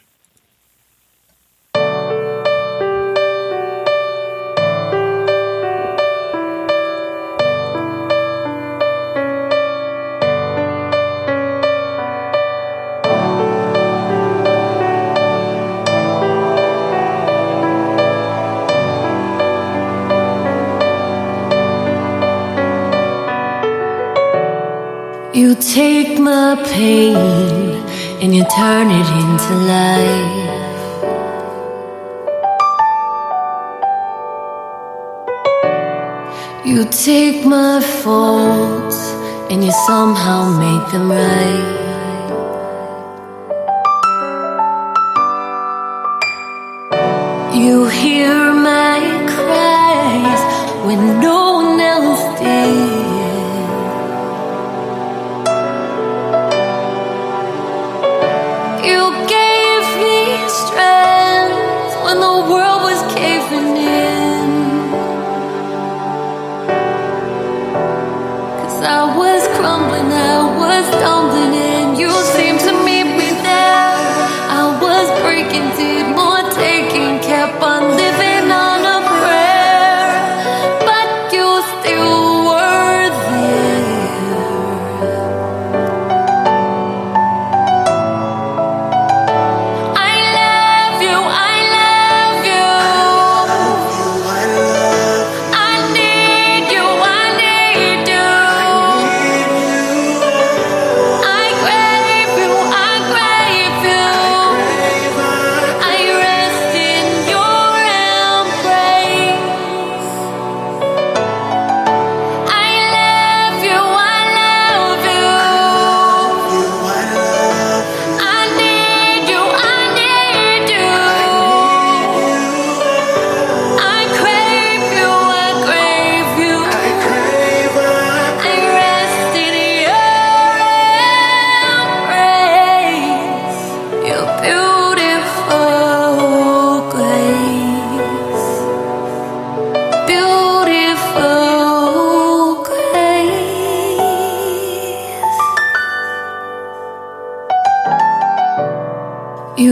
You take my pain and you turn it into life. You take my faults and you somehow make them right. You hear my cries when no one else did. You gave me strength when the world was caving in. 'Cause I was crumbling, I was stumbling, and you seemed to meet me there. I was breaking, did more taking, kept on living on a prayer. But you still were there.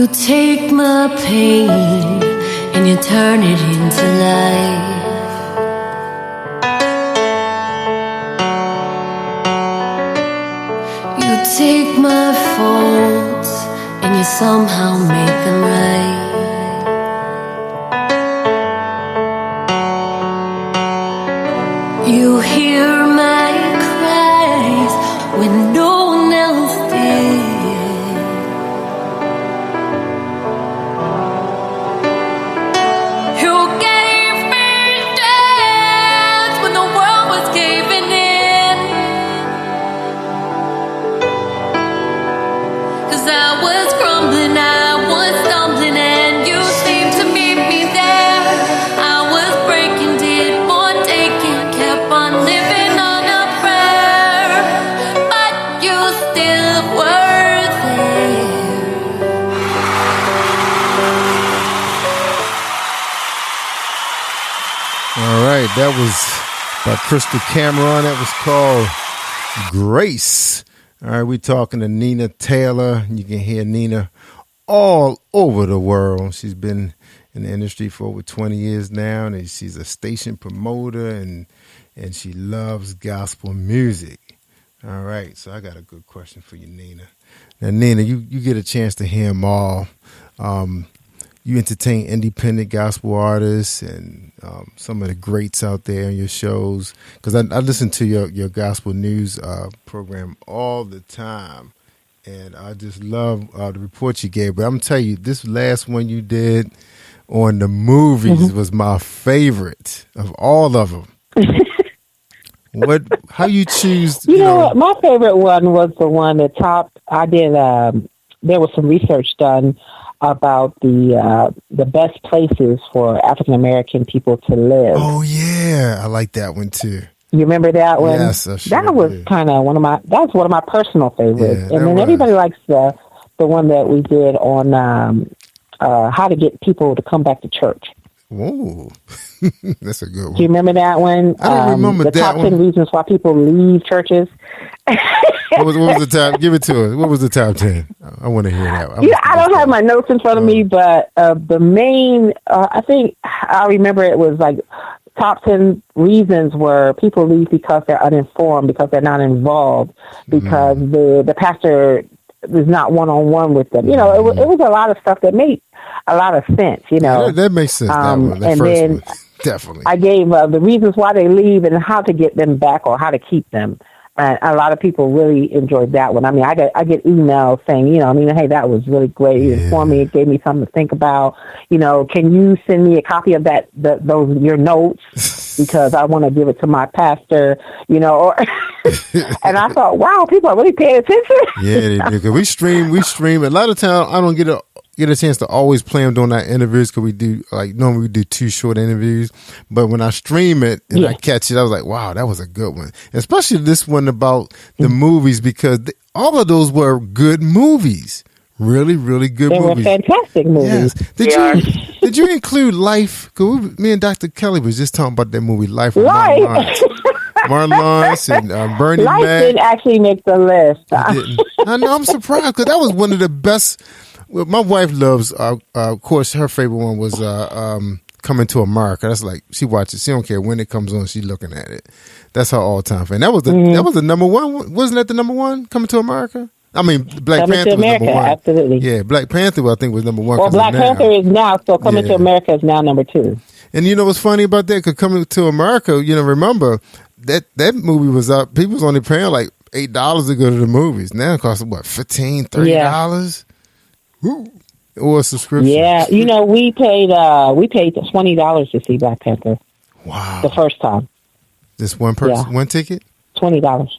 You take my pain and you turn it into life. You take my faults and you somehow make them right. You hear my cries when no one else did. You gave me strength when the world was caving in. 'Cause I was crumbling, I was stumbling, and you seemed to meet me there. I was breaking, did more taking, kept on living on a prayer, but you still were there. All right, that was by Crystal Cameron. That was called Grace. All right, we're talking to Nina Taylor. You can hear Nina all over the world. She's been in the industry for over 20 years now, and she's a station promoter, and she loves gospel music. All right, so I got a good question for you, Nina. Now, Nina, you get a chance to hear them all. You entertain independent gospel artists and some of the greats out there in your shows. Because I listen to your gospel news program all the time, and I just love the reports you gave. But I'm telling you, this last one you did on the movies was my favorite of all of them. How you choose? You know what? My favorite one was the one that I did. There was some research done about the best places for African American people to live. Oh yeah, I like that one too. You remember that one? Yes, I sure that was kind of one of my personal favorites. Yeah, and then everybody likes the one that we did on how to get people to come back to church. Whoa, that's a good one. Do you remember that one? I don't remember the that top one. 10 reasons why people leave churches. What was the top? Give it to us. What was the top 10? I want to hear that. I don't have my notes in front of me, but the main, I think I remember it was like top 10 reasons where people leave because they're uninformed, because they're not involved, because the pastor is not one-on-one with them. You know, it was a lot of stuff that made a lot of sense, you know. Yeah, that makes sense. And then definitely. I gave the reasons why they leave and how to get them back or how to keep them. And a lot of people really enjoyed that one. I mean, I get emails saying, you know, hey, that was really great. It informed me. It gave me something to think about. You know, can you send me a copy of your notes, because I want to give it to my pastor, you know. Or and I thought, wow, people are really paying attention. Yeah, they do. Because we stream. A lot of times I don't get a chance to always play them during our interviews, because we do, like, normally we do 2 short interviews. But when I stream it and I catch it, I was like, wow, that was a good one. Especially this one about the movies, because all of those were good movies. Really, really good movies. They were fantastic movies. Yes. Did you include Life? Because me and Dr. Kelly was just talking about that movie, Life with Right. Martin Lawrence and Bernie Life Mac. didn't actually make the list. I know, I'm surprised, because that was one of the best. Well, my wife loves, of course, her favorite one was Coming to America. That's like, she watches. She don't care when it comes on. She's looking at it. That's her all-time fan. That was the number one. Wasn't that the number one? Coming to America. I mean, Black Coming Panther to America, was number one. absolutely. Yeah, Black Panther, I think, was number one. Well, Black Panther is now, so Coming to America is now number 2. And you know what's funny about that? Because Coming to America, you know, remember that movie was up. People was only paying like $8 to go to the movies. Now it costs what, $15, $30? Or a subscription. Yeah, you know, we paid $20 to see Black Panther. Wow. The first time. Just one person, one ticket? $20.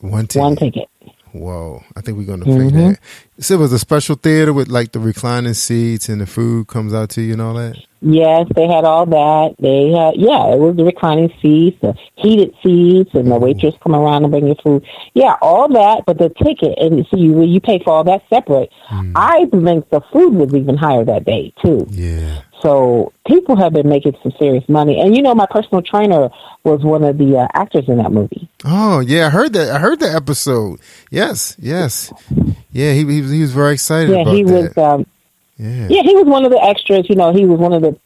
One ticket. One ticket. Whoa. I think we're going to pay that. So it was a special theater with like the reclining seats and the food comes out to you and all that? Yes, they had all that. They had, it was the reclining seats, the heated seats, and the waitress come around and bring you food. Yeah, all that, but the ticket, and so you pay for all that separate. I think the food was even higher that day, too. Yeah. So people have been making some serious money. And, you know, my personal trainer was one of the actors in that movie. Oh, yeah, I heard that. I heard the episode. Yes. Yeah, he was very excited about that. Yeah, he was one of the extras. You know, he was one of the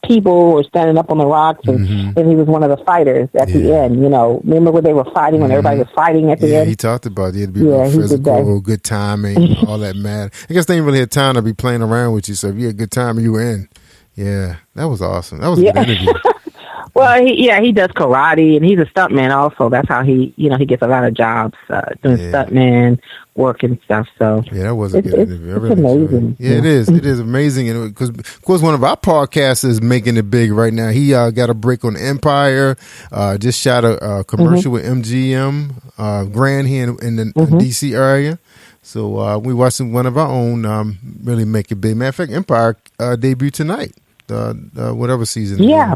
people who were standing up on the rocks, and he was one of the fighters at the end. You know, remember when they were fighting, when everybody was fighting at the end? He talked about it. It'd be real physical, good timing, all that mad. I guess they didn't really have time to be playing around with you, so if you had a good time, you were in. Yeah, that was awesome. That was a good interview. Well, he does karate, and he's a stuntman also. That's how he gets a lot of jobs doing stuntman work and stuff. So yeah, that was a good interview. It's amazing. Yeah, it is. It is amazing, and because of course one of our podcasts is making it big right now. He got a break on Empire. Just shot a commercial with MGM Grand here in the DC area. So we watching one of our own really make it big. Matter of fact, Empire debut tonight. Whatever season. Yeah.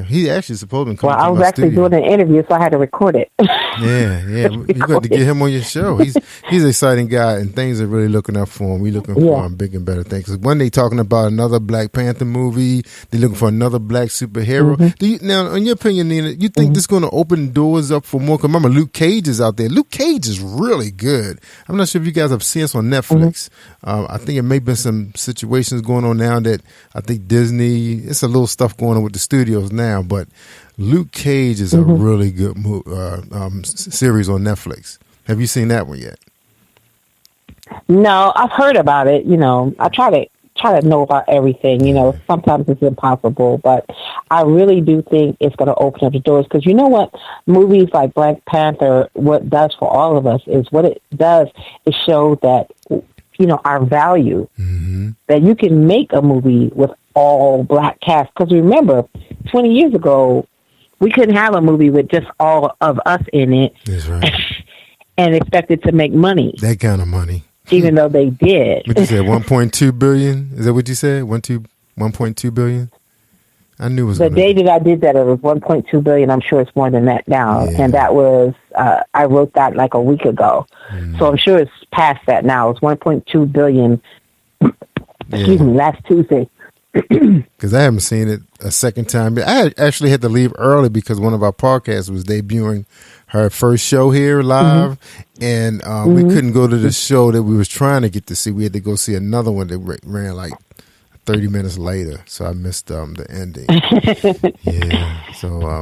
He actually supposed to come. Well, I was actually doing an interview, so I had to record it. Yeah. You got to get him on your show. He's an exciting guy, and things are really looking up for him. We looking for him big and better things. One day talking about another Black Panther movie. They're looking for another Black superhero. Do you, now, in your opinion, Nina, you think this is going to open doors up for more? Because remember, Luke Cage is out there. Luke Cage is really good. I'm not sure if you guys have seen this on Netflix. I think it may have been some situations going on now that I think Disney. It's a little stuff going on with the studios now, but Luke Cage is a really good series on Netflix. Have you seen that one yet? No, I've heard about it. You know, I try to know about everything. You know, sometimes it's impossible, but I really do think it's going to open up the doors, because you know what, movies like Black Panther, what does for all of us is what it does is show that, you know, our value, that you can make a movie with all Black cast. Because remember, 20 years ago, we couldn't have a movie with just all of us in it. That's right. And expect it to make money. That kind of money. Even though they did. What you said, 1.2 billion? Is that what you said? 1.2 billion? I knew it was the day that I did that, it was 1.2 billion. I'm sure it's more than that now. Yeah. And that was, I wrote that like a week ago. So I'm sure it's past that now. It's 1.2 billion, excuse me, last Tuesday. Because I haven't seen it a second time. I actually had to leave early because one of our podcasts was debuting her first show here live, and we couldn't go to the show that we was trying to get to see. We had to go see another one that ran like 30 minutes later, so I missed the ending.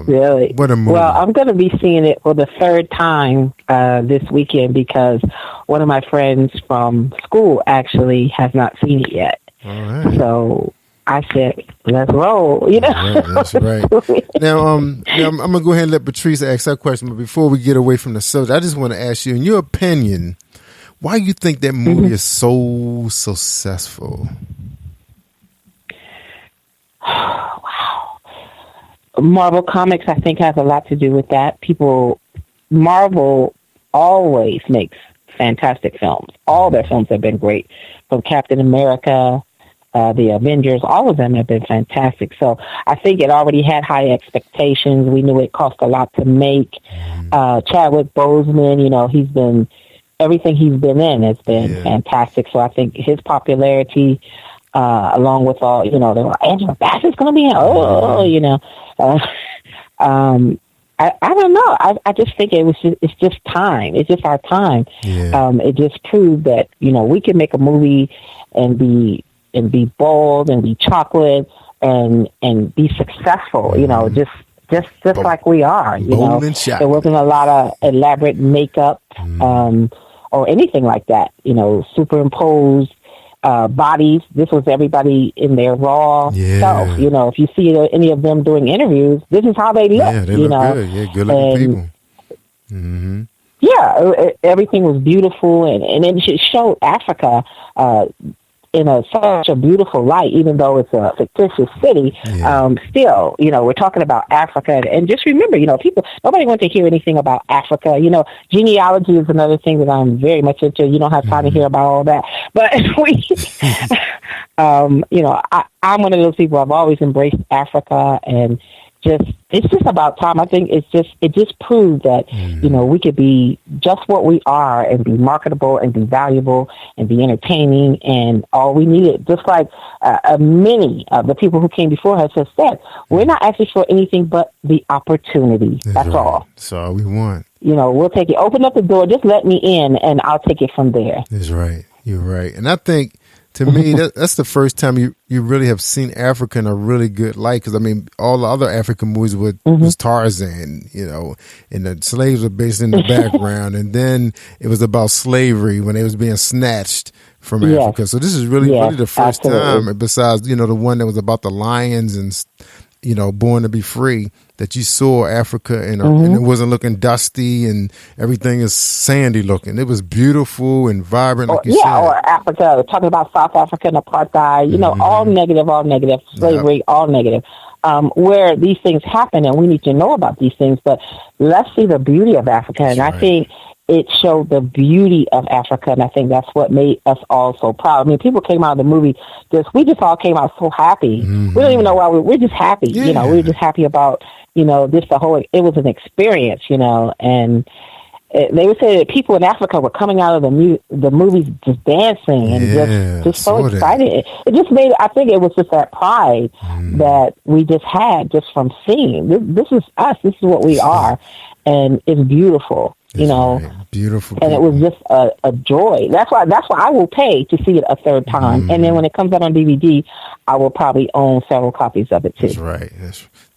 Really? What a movie. Well, I'm going to be seeing it for the third time this weekend, because one of my friends from school actually has not seen it yet. All right. So I said, let's roll, you know. That's right. Now, I'm going to go ahead and let Patrice ask that question, but before we get away from the subject, I just want to ask you, in your opinion, why you think that movie is so successful? Wow. Marvel Comics, I think, has a lot to do with that. Marvel always makes fantastic films. All their films have been great. From Captain America, the Avengers, all of them have been fantastic. So I think it already had high expectations. We knew it cost a lot to make. Chadwick Boseman, you know, everything he's been in has been fantastic. So I think his popularity, along with all, you know, they were like, Angela Bassett's going to be in, you know. I don't know. I just think it's just time. It's just our time. It just proved that, you know, we can make a movie and be bold and be chocolate and be successful, you know, just like we are, you know. There wasn't a lot of elaborate makeup or anything like that, you know, superimposed bodies. This was everybody in their raw self. You know, if you see any of them doing interviews, this is how they look. Yeah, they you look know? good. Yeah, good-looking people. Yeah, everything was beautiful, and it showed Africa in such a beautiful light, even though it's a fictitious city. Still, you know, we're talking about Africa, and just remember, you know, nobody wants to hear anything about Africa. You know, genealogy is another thing that I'm very much into. You don't have time to hear about all that, but you know, I'm one of those people. I've always embraced Africa, and it's just about time. I think it just proved that, you know, we could be just what we are and be marketable and be valuable and be entertaining, and all we needed, just like many of the people who came before us have said, we're not asking for anything but the opportunity. That's all. That's all we want. You know, we'll take it. Open up the door. Just let me in, and I'll take it from there. That's right. You're right. And I think to me, that's the first time you really have seen Africa in a really good light. Because I mean, all the other African movies was Tarzan, you know, and the slaves were based in the background, and then it was about slavery when they was being snatched from Africa. So this is really the first time, besides, you know, the one that was about the lions and, you know, Born to Be Free, that you saw Africa and it wasn't looking dusty and everything is sandy looking. It was beautiful and vibrant, like you said. Or Africa, talking about South Africa and apartheid, you know, all negative, slavery, all negative. Where these things happen, and we need to know about these things, but let's see the beauty of Africa. And I think it showed the beauty of Africa, and I think that's what made us all so proud. I mean, people came out of the movie, we just all came out so happy. We don't even know why we're just happy. You know, we were just happy about, you know, it was an experience, you know, and they would say that people in Africa were coming out of the movies just dancing and just so excited. It just made, I think it was just that pride that we just had just from seeing. This is us. This is what we are. And it's beautiful, you know. Beautiful. And it was just a joy. That's why I will pay to see it a third time. And then when it comes out on DVD, I will probably own several copies of it too. That's right.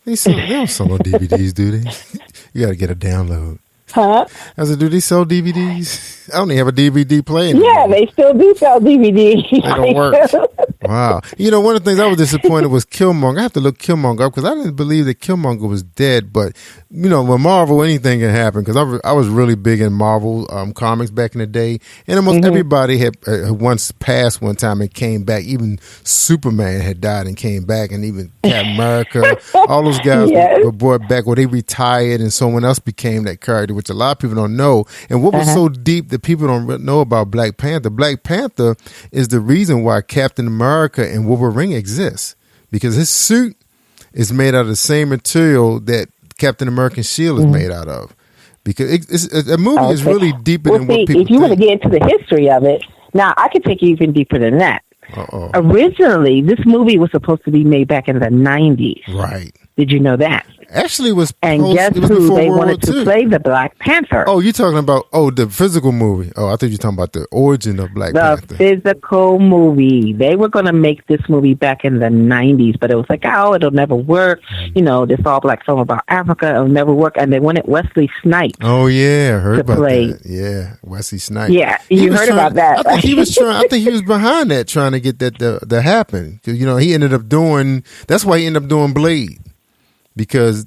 They don't sell no DVDs, do they? You got to get a download. Huh? I said, do they sell DVDs? I only have a DVD player. Yeah, they still do sell DVDs. They don't work. Wow. You know, one of the things I was disappointed was Killmonger. I have to look Killmonger up because I didn't believe that Killmonger was dead. But, you know, with Marvel, anything can happen because I was really big in Marvel comics back in the day. And almost everybody had once passed one time and came back. Even Superman had died and came back. And even Captain America, all those guys were brought back or they retired and someone else became that character, which a lot of people don't know. And what was so deep that people don't know about Black Panther, Black Panther is the reason why Captain America and Wolverine exists, because his suit is made out of the same material that Captain America's shield is made out of. Because a movie is really deeper than what people if you want to get into the history of it, now I could take you even deeper than that. Originally, this movie was supposed to be made back in the 90s. Right. Did you know that? Actually, it was. And guess who they wanted to play the Black Panther? Oh, you're talking about the physical movie. Oh, I thought you were talking about the origin of Black Panther. The physical movie. They were going to make this movie back in the 90s, but it was like, it'll never work. You know, this all black film about Africa, it'll never work. And they wanted Wesley Snipes. Oh yeah, heard about that. Yeah, Wesley Snipes. Yeah, you heard about that. I think he was behind that, trying to get that to happen. Because you know he ended up doing. That's why he ended up doing Blade. Because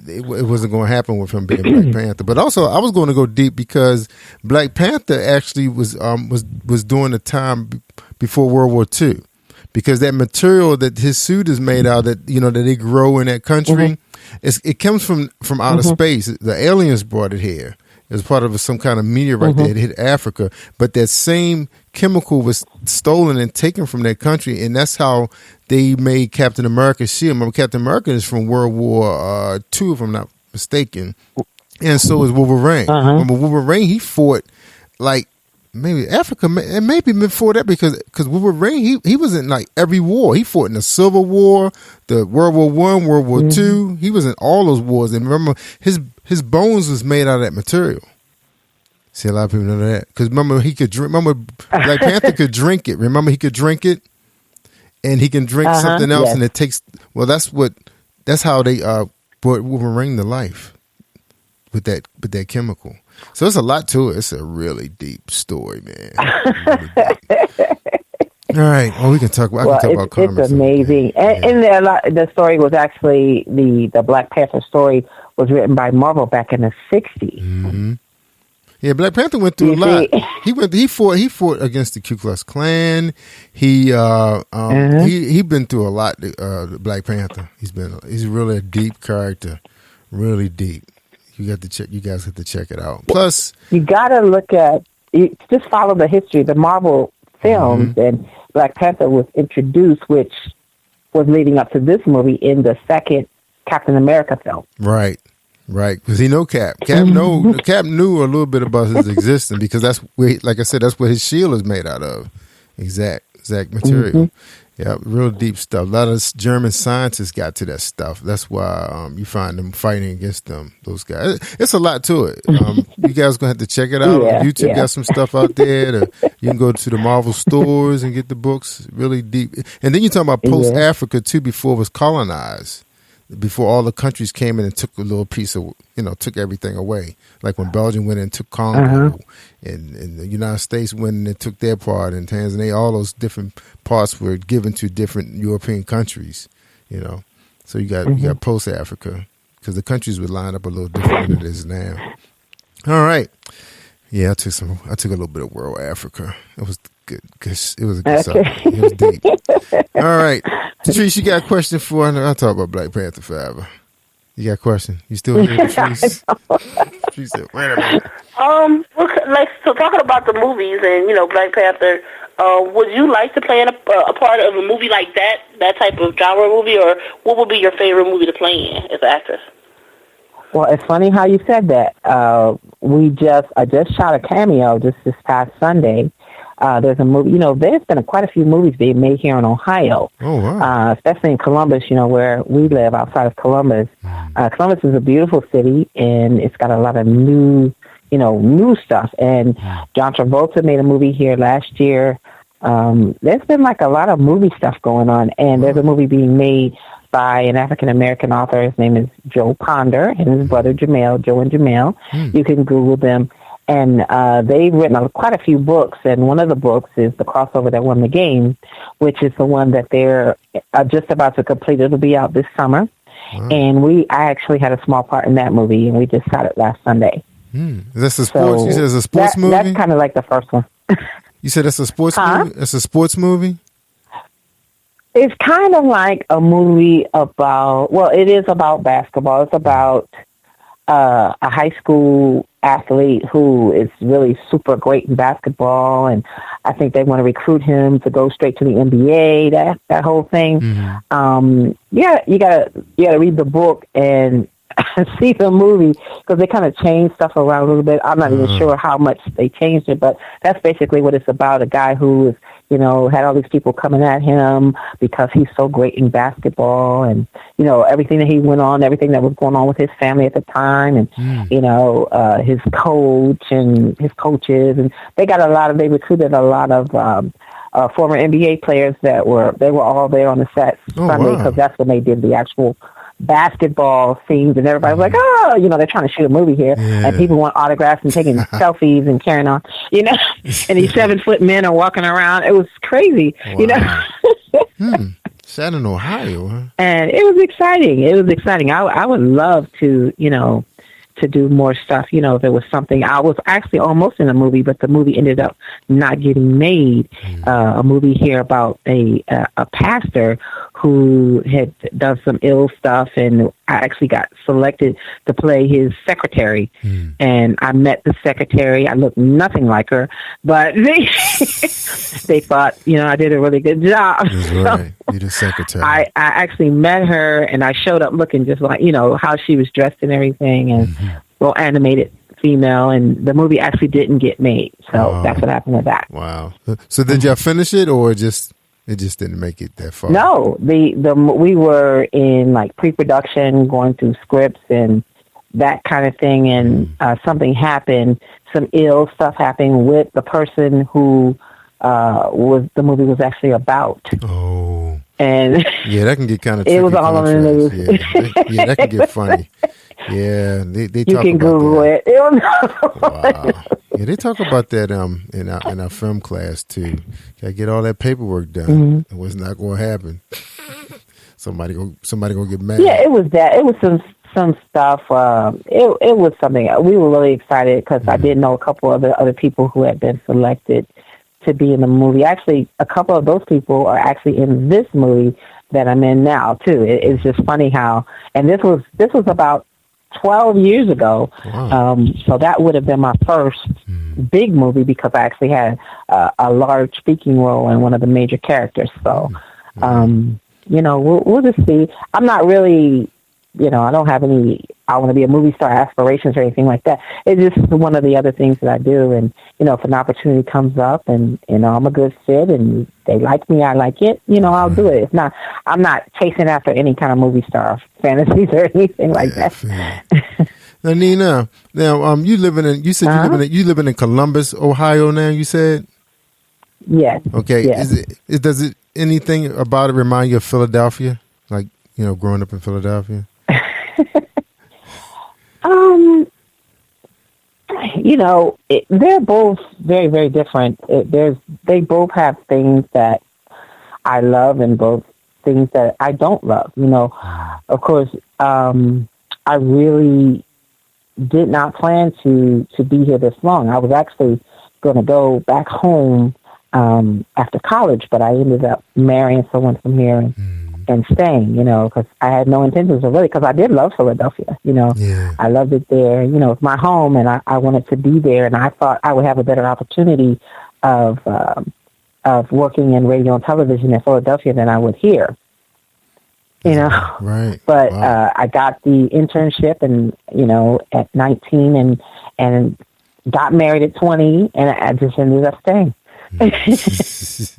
it wasn't going to happen with him being Black Panther. But also, I was going to go deep because Black Panther actually was during the time before World War II. Because that material that his suit is made out of, that they grow in that country, it comes from outer space. The aliens brought it here. It was part of some kind of meteorite that hit Africa. But that same chemical was stolen and taken from that country, and that's how they made Captain America's shield. Remember, Captain America is from World War II, if I'm not mistaken, and so is Wolverine. Remember, Wolverine, he fought like maybe Africa, and maybe before that, because Wolverine, he was in like every war. He fought in the Civil War, the World War I, World War II. He was in all those wars, and remember, his bones was made out of that material. See, a lot of people know that. Because remember, he could drink. Remember, Black Panther could drink it. Remember, he could drink it, and he can drink something else, and it takes. Well, that's how they brought Wolverine to life with that chemical. So there's a lot to it. It's a really deep story, man. Really deep. All right. Well, we can talk. I can talk about comics. It's amazing, and the story was actually the Black Panther story was written by Marvel back in the '60s. Yeah, Black Panther went through a lot. He fought against the Ku Klux Klan. He been through a lot. Black Panther. He's really a deep character, really deep. You guys have to check it out. Plus, you got to look at. Just follow the history. The Marvel films and Black Panther was introduced, which was leading up to this movie in the second Captain America film. Right. Because he know Cap. Cap knew a little bit about his existence because that's where, like I said, that's what his shield is made out of. Exact material. Yeah, real deep stuff. A lot of German scientists got to that stuff. That's why you find them fighting against them. Those guys. It's a lot to it. You guys gonna have to check it out. Yeah, YouTube yeah. got some stuff out there. You can go to the Marvel stores and get the books. Really deep. And then you're talking about post Africa too, before it was colonized. Before all the countries came in and took a little piece of, took everything away. Like when Belgium went in and took Congo, and the United States went in and took their part, and Tanzania, all those different parts were given to different European countries, So you got post-Africa, because the countries would line up a little different than it is now. All right. Yeah, I took a little bit of World Africa. It was good. It was a good subject. It was deep. All right. Patrice, you got a question for? I'll talk about Black Panther forever. You got a question? You still here, Patrice? Patrice said, wait a minute. So talking about the movies and, Black Panther, would you like to play in a part of a movie like that type of genre movie, or what would be your favorite movie to play in as an actress? Well, it's funny how you said that. I just shot a cameo this past Sunday. There's a movie, there's been quite a few movies being made here in Ohio. Oh, wow. Especially in Columbus, where we live outside of Columbus. Columbus is a beautiful city, and it's got a lot of new stuff. And John Travolta made a movie here last year. There's been a lot of movie stuff going on, and there's a movie being made by an African-American author. His name is Joe Ponder, and his brother Jamel, Joe and Jamel. You can Google them. And they've written quite a few books, and one of the books is The Crossover That Won the Game, which is the one that they're just about to complete. It'll be out this summer. And I actually had a small part in that movie, and we just shot it last Sunday. Is this a sports? You said it's a sports movie? That's kind of like the first one. You said it's a sports movie? It's a sports movie? It's kind of like a movie about, it is about basketball. It's about a high school athlete who is really super great in basketball, and I think they want to recruit him to go straight to the NBA, that whole thing. You gotta read the book and see the movie, because they kind of changed stuff around a little bit. I'm not even sure how much they changed it, but that's basically what it's about. A guy who is, had all these people coming at him because he's so great in basketball, and, everything that he went on, everything that was going on with his family at the time, and, his coach and his coaches. And they recruited a lot of former NBA players they were all there on the set Sunday, because that's when they did the actual basketball scenes, and everybody was like, they're trying to shoot a movie here, and people want autographs and taking selfies and carrying on, and these 7-foot men are walking around. It was crazy, Set in Ohio, huh? And it was exciting. I would love to, to do more stuff, if it was something. I was actually almost in a movie, but the movie ended up not getting made. A movie here about a pastor who had done some ill stuff, and I actually got selected to play his secretary. And I met the secretary. I looked nothing like her, but they thought, I did a really good job. That's right. You're the secretary. I actually met her, and I showed up looking just like, how she was dressed and everything, and well, animated female, and the movie actually didn't get made. So that's what happened with that. Wow. So did y'all finish it, or it just didn't make it that far? No, we were in pre-production, going through scripts and that kind of thing, and something happened. Some ill stuff happened with the person who the movie was actually about. Oh. And yeah, that can get kind of it was all on the news. Yeah, that can get funny. Yeah, they you talk can about Google that. it. Wow. Yeah, they talk about that in our film class too. Gotta get all that paperwork done. And what's not going to happen? Somebody gonna get mad. Yeah, it was that. It was some stuff. It was something. We were really excited because I did know a couple of other people who had been selected to be in the movie. Actually, a couple of those people are actually in this movie that I'm in now too. It's just funny how, and this was about 12 years ago. Wow. So that would have been my first big movie, because I actually had a large speaking role in one of the major characters. So, we'll just see. I'm not really, I don't have any I want to be a movie star aspirations or anything like that. It's just one of the other things that I do. And, if an opportunity comes up and, I'm a good fit and they like me, I like it, I'll do it. If not, I'm not chasing after any kind of movie star fantasies or anything like that. Now, Nina, you living in Columbus, Ohio now, you said? Yes. Okay. Yes. Does it anything about it remind you of Philadelphia? Like, growing up in Philadelphia? They're both very, very different. They both have things that I love and both things that I don't love. Of course, I really did not plan to be here this long. I was actually going to go back home after college, but I ended up marrying someone from here and staying, because I had no intentions of really, because I did love Philadelphia, I loved it there, it's my home and I wanted to be there, and I thought I would have a better opportunity of working in radio and television in Philadelphia than I would here, Right. But I got the internship and, at 19 and got married at 20, and I just ended up staying. Because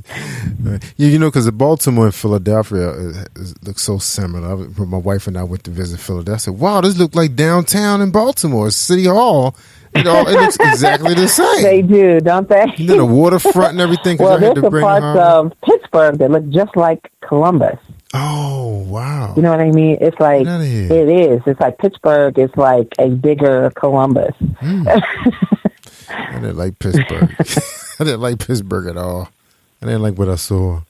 Baltimore and Philadelphia look so similar. My wife and I went to visit Philadelphia. I said, wow, this looks like downtown in Baltimore, City Hall. It looks exactly the same. They do, don't they? The waterfront and everything. Well, there's some parts of Pittsburgh that look just like Columbus. Oh, wow. You know what I mean? It's like, it is. It's like Pittsburgh is like a bigger Columbus. I didn't like Pittsburgh. I didn't like Pittsburgh at all. I didn't like what I saw.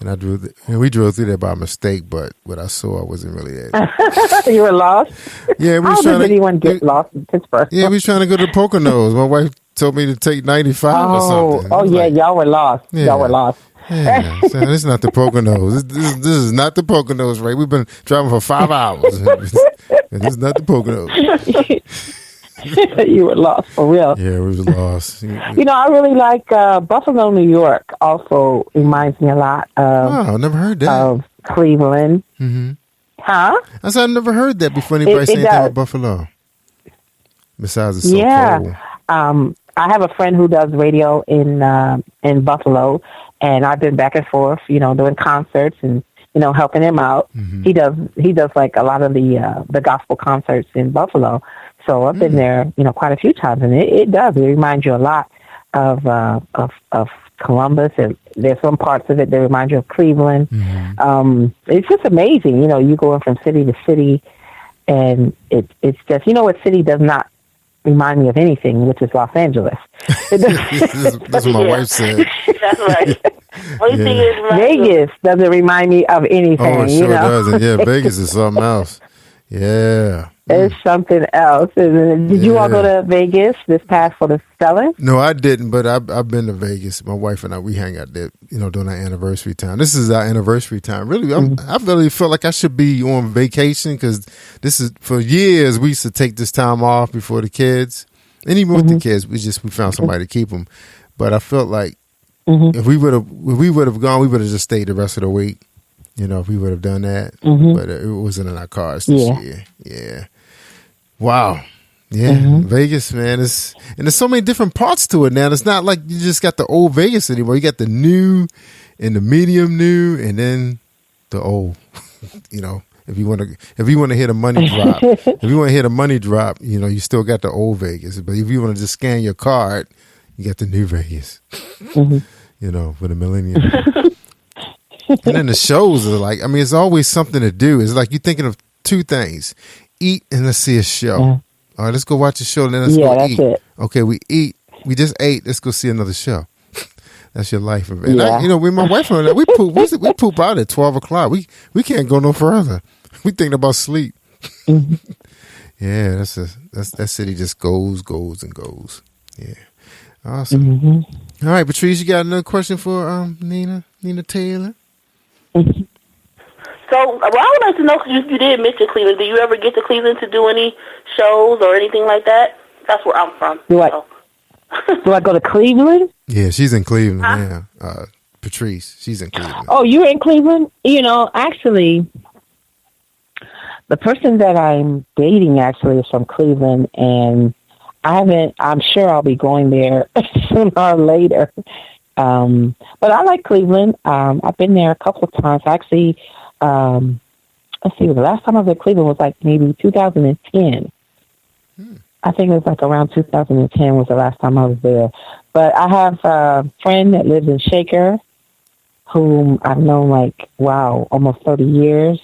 And we drove through there by mistake, but what I saw, I wasn't really at. You were lost? Yeah, How does anyone get lost in Pittsburgh? Yeah, we was trying to go to Poconos. My wife told me to take 95 or something. Oh, yeah, y'all were lost. Yeah. Y'all were lost. Yeah, so this is not the Poconos. This is not the Poconos, right? We've been driving for 5 hours. This is not the Poconos. You were lost for real. Yeah, we was lost. I really like Buffalo, New York. Also reminds me a lot of. Oh, I never heard that. Of Cleveland. Mm-hmm. Huh? I said I've never heard that before. Anybody say anything about Buffalo? Besides, it's so cold. I have a friend who does radio in Buffalo, and I've been back and forth, doing concerts and helping him out. Mm-hmm. He does like a lot of the gospel concerts in Buffalo. So I've been there, quite a few times, and it reminds you a lot of Columbus, and there's some parts of it that remind you of Cleveland. Mm-hmm. It's just amazing, you going from city to city, and it's just, what city does not remind me of anything, which is Los Angeles. That's what my wife said. That's right. Vegas doesn't remind me of anything. Oh, it sure doesn't. Yeah, Vegas is something else. Yeah. It's something else, isn't it? Did you all go to Vegas this past for the Stellar? No, I didn't, but I've been to Vegas. My wife and I, we hang out there, during our anniversary time. This is our anniversary time. Really, I really felt like I should be on vacation because this is, for years, we used to take this time off before the kids. And even with the kids, we found somebody to keep them. But I felt like if we would have gone, we would have just stayed the rest of the week. If we would have done that. But it wasn't in our cars this year. Yeah. Wow. Yeah. Vegas, man. And there's so many different parts to it now. It's not like you just got the old Vegas anymore. You got the new and the medium new and then the old. If you want to hit a money drop, you still got the old Vegas. But if you want to just scan your card, you got the new Vegas. For the millennium. And then the shows are like, it's always something to do. It's like you're thinking of two things: eat and let's see a show. All right, let's go watch a show and then let's go eat. It. Okay, we eat. We just ate. Let's go see another show. That's your life. And with my wife and I, we poop out at 12 o'clock. We can't go no further. We thinking about sleep. Yeah, that city just goes and goes. Yeah, awesome. All right, Patrice, you got another question for Nina Taylor? So, I would like to know, because you did mention Cleveland. Do you ever get to Cleveland to do any shows or anything like that? That's where I'm from. Do I go to Cleveland? Yeah, she's in Cleveland. Yeah, Patrice, she's in Cleveland. Oh, you're in Cleveland? Actually, The person that I'm dating actually is from Cleveland, and I'm sure I'll be going there sooner or later. But I like Cleveland. I've been there a couple of times. Actually, let's see, the last time I was in Cleveland was like maybe 2010. I think it was like around 2010 was the last time I was there. But I have a friend that lives in Shaker, whom I've known like, almost 30 years.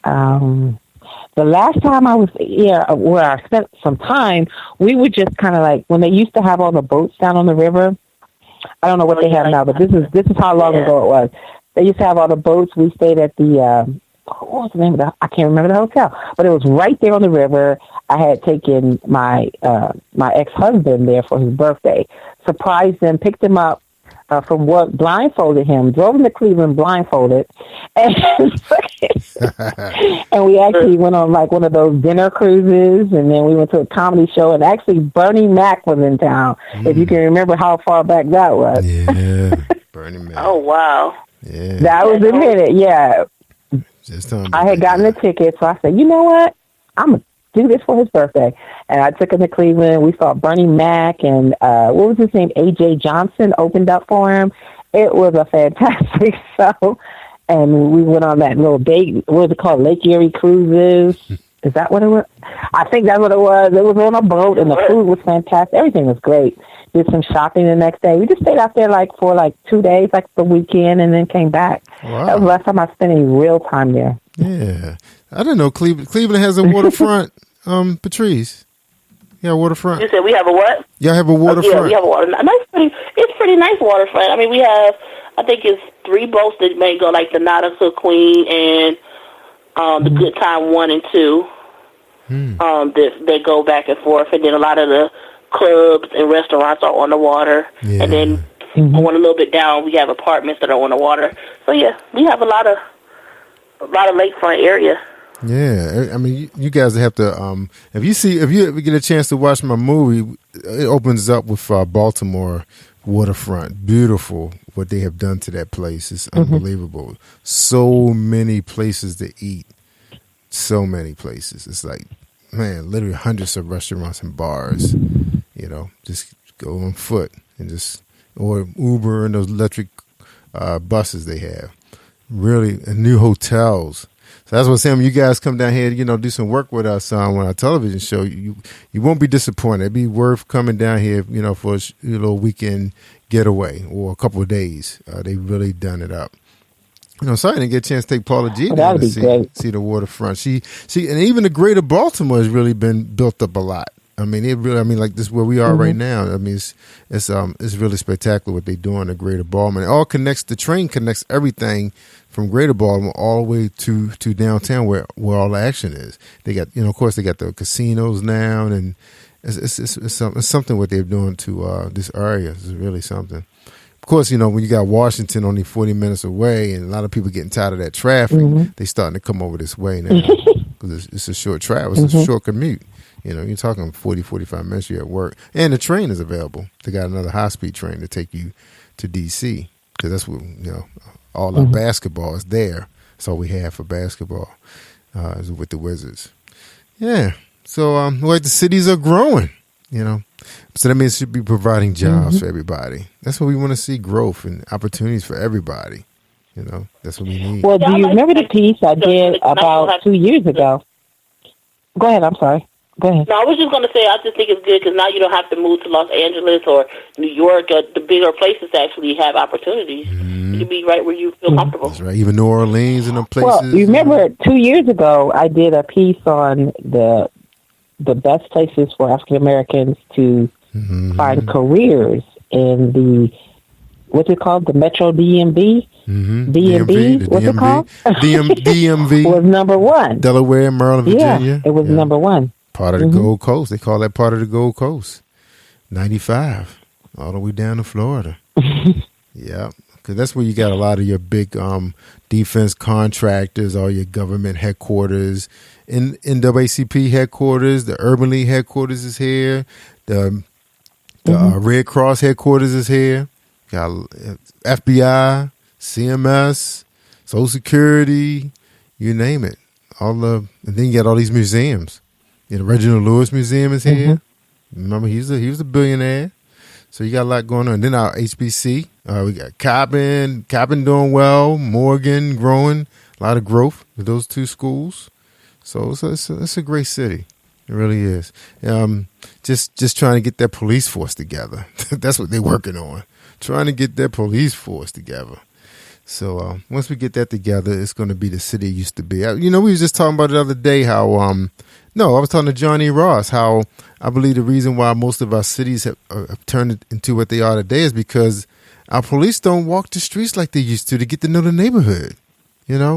The last time I was here, where I spent some time, we would just kind of like, when they used to have all the boats down on the river, I don't know what they have now, but this is how long ago it was. They used to have all the boats. We stayed at the, what was the name of I can't remember the hotel, but it was right there on the river. I had taken my ex-husband there for his birthday, surprised him, picked him up from work, blindfolded him, drove him to Cleveland blindfolded, and and we actually went on like one of those dinner cruises, and then we went to a comedy show, and actually Bernie Mac was in town, if you can remember how far back that was. Yeah, Bernie Mac. Oh, wow. Yeah. That was a minute, yeah. I had gotten a ticket, so I said, you know what? I'm going to do this for his birthday. And I took him to Cleveland. We saw Bernie Mac and, what was his name? A.J. Johnson opened up for him. It was a fantastic show. And we went on that little date. What was it called? Lake Erie Cruises. Is that what it was? I think that's what it was. It was on a boat, and the food was fantastic. Everything was great. Did some shopping the next day. We just stayed out there for 2 days, like the weekend, and then came back. Wow. That was the last time I spent any real time there. Yeah. I didn't know Cleveland has a waterfront, Patrice. Yeah, waterfront. You said we have a what? Y'all have a waterfront? Yeah, we have a waterfront. It's pretty nice waterfront. I mean, we have, I think it's 3 boats that may go, like the Nautica Queen and the Good Time 1 and 2. They go back and forth, and then a lot of the clubs and restaurants are on the water. Yeah. And then going a little bit down, we have apartments that are on the water. So yeah, we have a lot of lakefront area. Yeah, I mean, you guys have to. If you ever get a chance to watch my movie, it opens up with Baltimore waterfront. Beautiful what they have done to that place. It's unbelievable. So many places to eat. So many places. It's like, man, literally hundreds of restaurants and bars. You know, just go on foot and or Uber and those electric buses they have. Really, and new hotels. So that's what I'm saying. When you guys come down here, do some work with us on our television show, you won't be disappointed. It'd be worth coming down here, for a little weekend getaway or a couple of days. They've really done it up. So I didn't get a chance to take Paula G down to see the waterfront. She, and even the greater Baltimore has really been built up a lot. I mean, like this where we are right now. I mean, it's really spectacular what they do in the greater Baltimore. It all connects. The train connects everything from greater Baltimore all the way to downtown where all the action is. They got, of course, they got the casinos now, and it's something what they're doing to this area. It's really something. Of course, when you got Washington only 40 minutes away, and a lot of people getting tired of that traffic, they starting to come over this way now because it's a short travel, it's a short commute. You're talking 40, 45 minutes you're at work. And the train is available. They got another high-speed train to take you to D.C. because that's what, all our basketball is there. That's all we have for basketball is with the Wizards. Yeah. So, the cities are growing, So that means it should be providing jobs for everybody. That's what we want to see, growth and opportunities for everybody. That's what we need. Well, do you remember the piece I did about 2 years ago? Go ahead. I'm sorry. Go ahead. No, I was just going to say, I just think it's good because now you don't have to move to Los Angeles or New York or the bigger places to actually have opportunities. You can be right where you feel comfortable. That's right. Even New Orleans and them places. Well, you remember 2 years ago, I did a piece on the best places for African Americans to find careers in the, what's it called? The Metro DMV? DMV? What's it called? DMV. Was number 1. Delaware, Maryland, Virginia. Yeah, it was number 1. Part of the Gold Coast. They call that part of the Gold Coast. 95, all the way down to Florida. Yeah, because that's where you got a lot of your big defense contractors, all your government headquarters. In NAACP headquarters, the Urban League headquarters is here. The Red Cross headquarters is here. Got FBI, CMS, Social Security, you name it. and then you got all these museums. You know, Reginald Lewis Museum is here. Remember, he was a billionaire. So you got a lot going on. Then our HBC, we got Coppin doing well, Morgan growing, a lot of growth with those two schools. So it's a great city. It really is. Just trying to get their police force together. That's what they're working on. Trying to get their police force together. So once we get that together, it's going to be the city it used to be. We was just talking about it the other day how, I was talking to Johnny Ross, how I believe the reason why most of our cities have turned into what they are today is because our police don't walk the streets like they used to get to know the neighborhood.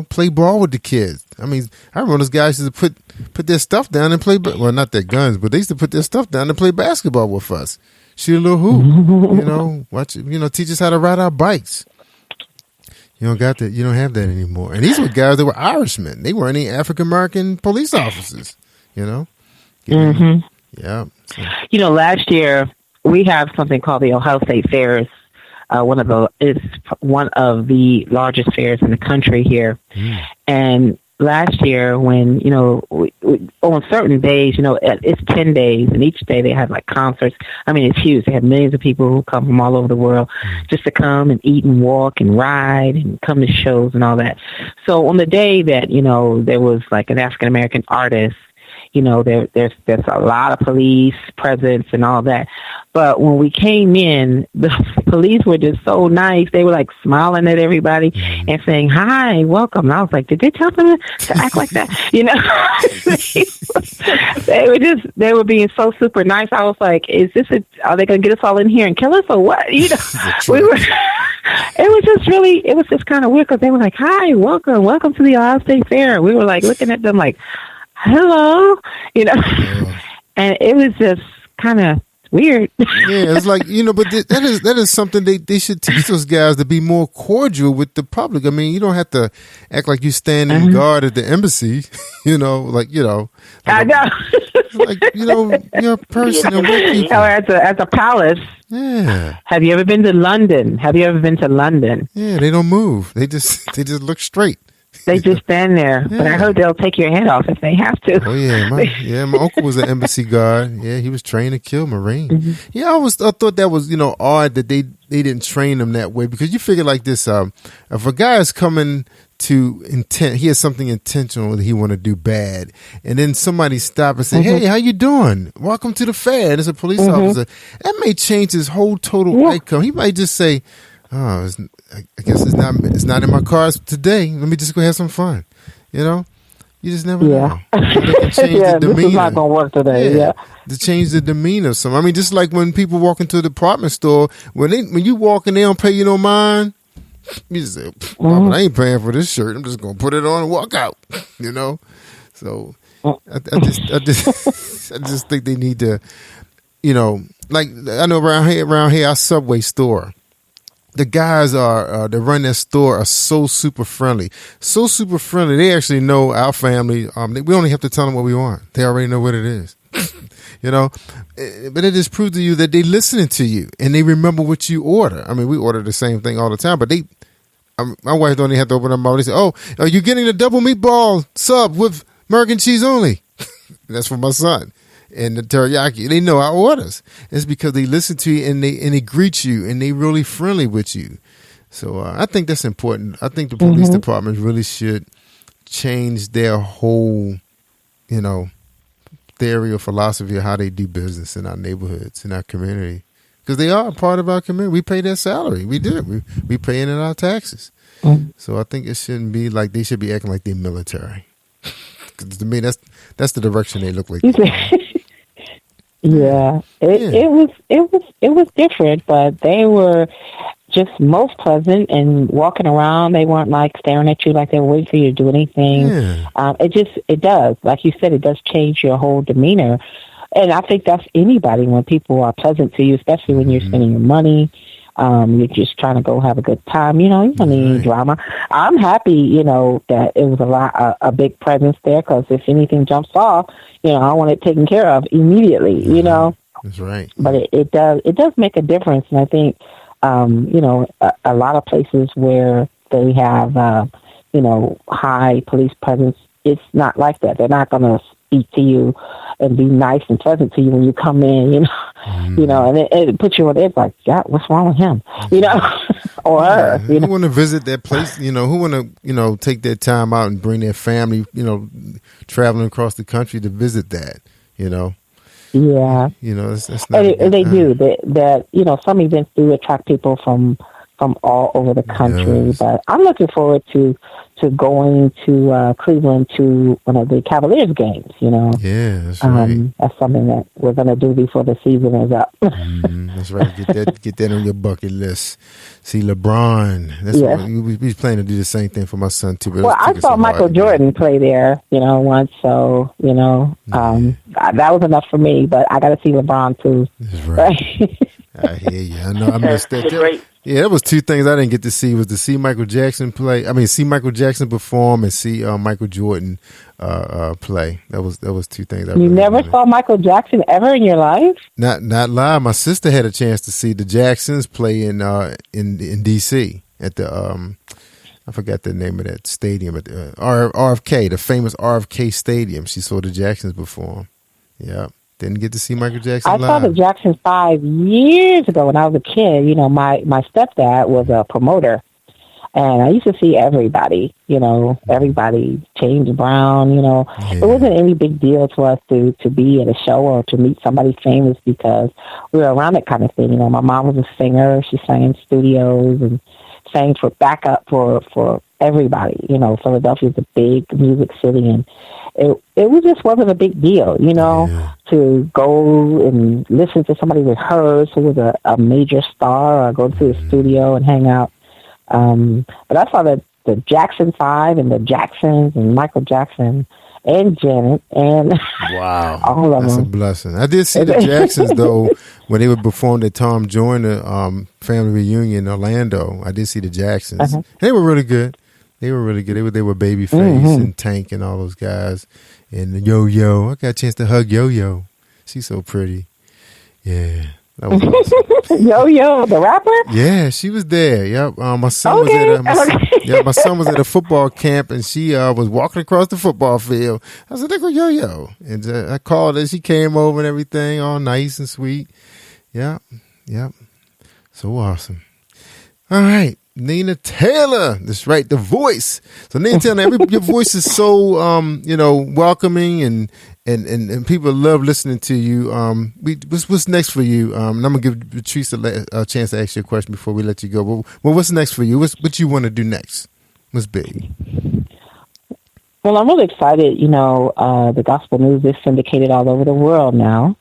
Play ball with the kids. I mean, I remember those guys used to put their stuff down and play. Well, not their guns, but they used to put their stuff down and play basketball with us. Shoot a little hoop. Watch. Teach us how to ride our bikes. You don't got that. You don't have that anymore. And these were guys that were Irishmen. They weren't any African American police officers. Yeah. So. Last year we have something called the Ohio State Fairs. It's one of the largest fairs in the country here. And last year when, we, on certain days, it's 10 days and each day they have like concerts. I mean, it's huge. They have millions of people who come from all over the world just to come and eat and walk and ride and come to shows and all that. So on the day that, there was like an African-American artist, there's a lot of police presence and all that. But when we came in, the police were just so nice. They were like smiling at everybody and saying, "Hi, welcome." And I was like, did they tell them to act like that? They were being so super nice. I was like, are they going to get us all in here and kill us or what? It was just kind of weird because they were like, "Hi, welcome to the Ohio State Fair." We were like looking at them like, "Hello," and it was just kind of weird. Yeah, it's like, but that is something they should teach those guys to be more cordial with the public. I mean, you don't have to act like you stand in guard at the embassy, I know. You're a person and we're people. At the palace. Yeah. Have you ever been to London? Yeah, they don't move. They just look straight. They just stand there. Yeah. But I heard they'll take your head off if they have to. Oh, yeah. My uncle was an embassy guard. Yeah, he was trained to kill Marine. Yeah, I thought that was, odd that they didn't train them that way because you figure like this, if a guy is coming to intent, he has something intentional that he want to do bad, and then somebody stop and say, "Hey, how you doing? Welcome to the fair." And it's a police officer. That may change his whole total outcome. He might just say, "Oh, I guess it's not in my cards today. Let me just go have some fun." You just never know. They can change the demeanor. This is not gonna work today. Yeah. To change the demeanor of some. I mean, just like when people walk into a department store, when you walk and they don't pay you no mind, you just say, "I ain't paying for this shirt. I'm just gonna put it on and walk out." So I just think they need to, like I know around here, our Subway store. The guys that run that store are so super friendly. So super friendly. They actually know our family. We only have to tell them what we want. They already know what it is. But it just proves to you that they listening to you and they remember what you order. I mean, we order the same thing all the time, but my wife don't even have to open her mouth. They say, "Oh, are you getting a double meatball sub with American cheese only?" That's for my son. And the teriyaki, they know our orders. It's because they listen to you and they greet you and they really friendly with you. So I think that's important. I think the police department really should change their whole, theory or philosophy of how they do business in our neighborhoods, in our community. Because they are a part of our community. We pay their salary. We do. We pay it in our taxes. So I think it shouldn't be like they should be acting like they're military. Because to me, that's the direction they look like. Yeah, it was different, but they were just most pleasant and walking around. They weren't like staring at you like they were waiting for you to do anything. Yeah. It does, like you said, it does change your whole demeanor. And I think that's anybody when people are pleasant to you, especially when you're spending your money. You're just trying to go have a good time. You don't need any drama. I'm happy, that it was a big presence there because if anything jumps off, I want it taken care of immediately, That's right. But it does make a difference. And I think, a lot of places where they have, high police presence, it's not like that. They're not going to speak to you and be nice and pleasant to you when you come in, you know, and it puts you on the edge like, God, what's wrong with him, you know, or her. Who want to visit that place, you know, who want to, you know, take their time out and bring their family, you know, traveling across the country to visit that, you know. Yeah. You know, that's not and they do. That, you know, some events do attract people from all over the country. Yes. But I'm looking forward to going to Cleveland to one of the Cavaliers games, you know. Yeah, that's right. That's something that we're going to do before the season is up. That's right. Get that on your bucket list. See LeBron. That's Yes. what we plan to do the same thing for my son too. But Well, I saw Michael Jordan play there, you know, once. So, you know, that was enough for me. But I got to see LeBron too. That's right. I hear you. I know. I missed that. Yeah, that was two things I didn't get to see. Was to see Michael Jackson play. I mean, see Michael Jackson perform and see Michael Jordan play. That was two things. You never saw Michael Jackson ever in your life? Not live. My sister had a chance to see the Jacksons play in D.C. at the I forgot the name of that stadium at the RFK, the famous RFK Stadium. She saw the Jacksons perform. Yeah. Didn't get to see Michael Jackson live. I saw the Jacksons 5 years ago when I was a kid. You know, my stepdad was a promoter, and I used to see everybody, you know, James Brown, you know. Yeah. It wasn't any big deal to us to be at a show or to meet somebody famous because we were around that kind of thing. You know, my mom was a singer. She sang in studios and sang for backup for everybody. You know, Philadelphia's a big music city, and it just wasn't a big deal, you know, to go and listen to somebody rehearse who was a major star or go to the studio and hang out. But I saw the Jackson 5 and the Jacksons and Michael Jackson and Janet and wow, all of that's them. A blessing. I did see the Jacksons though when they would perform at Tom Joyner family reunion in Orlando. I did see the Jacksons. They were really good. They were Babyface and Tank and all those guys. And Yo-Yo. I got a chance to hug Yo-Yo. She's so pretty. Yeah. That was awesome. Yo-Yo, the rapper? Yeah, she was there. Yep. My son was at my son was at a football camp and she was walking across the football field. I said, there go Yo-Yo. And I called her. She came over and everything, all nice and sweet. Yep. So awesome. All right. Nina Taylor, that's right, the voice. So Nina Taylor, your voice is so welcoming and people love listening to you. What's next for you? And I'm gonna give Patrice a chance to ask you a question before we let you go. Well, what's next for you? What you want to do next? What's big? Well, I'm really excited. You know, the gospel news is syndicated all over the world now.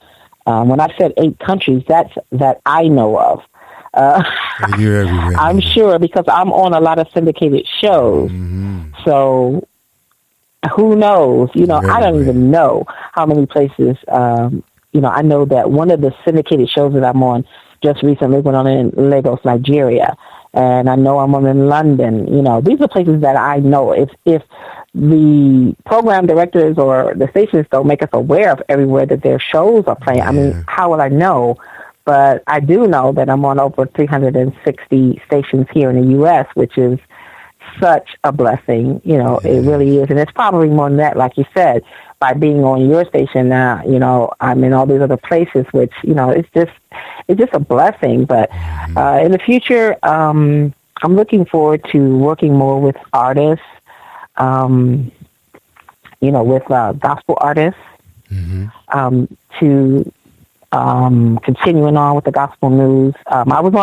When I said 8 countries, that's that I know of. You're everywhere. I'm sure because I'm on a lot of syndicated shows. So who knows? You know, I don't even know how many places. You know, I know that one of the syndicated shows that I'm on just recently went on in Lagos, Nigeria. And I know I'm on in London. You know, these are places that I know. If the program directors or the stations don't make us aware of everywhere that their shows are playing, I mean, how will I know? But I do know that I'm on over 360 stations here in the U.S., which is such a blessing. You know, it really is. And it's probably more than that, like you said, by being on your station now, you know, I'm in all these other places, which, you know, it's just a blessing. But in the future, I'm looking forward to working more with artists, you know, with gospel artists, to continuing on with the gospel news. I was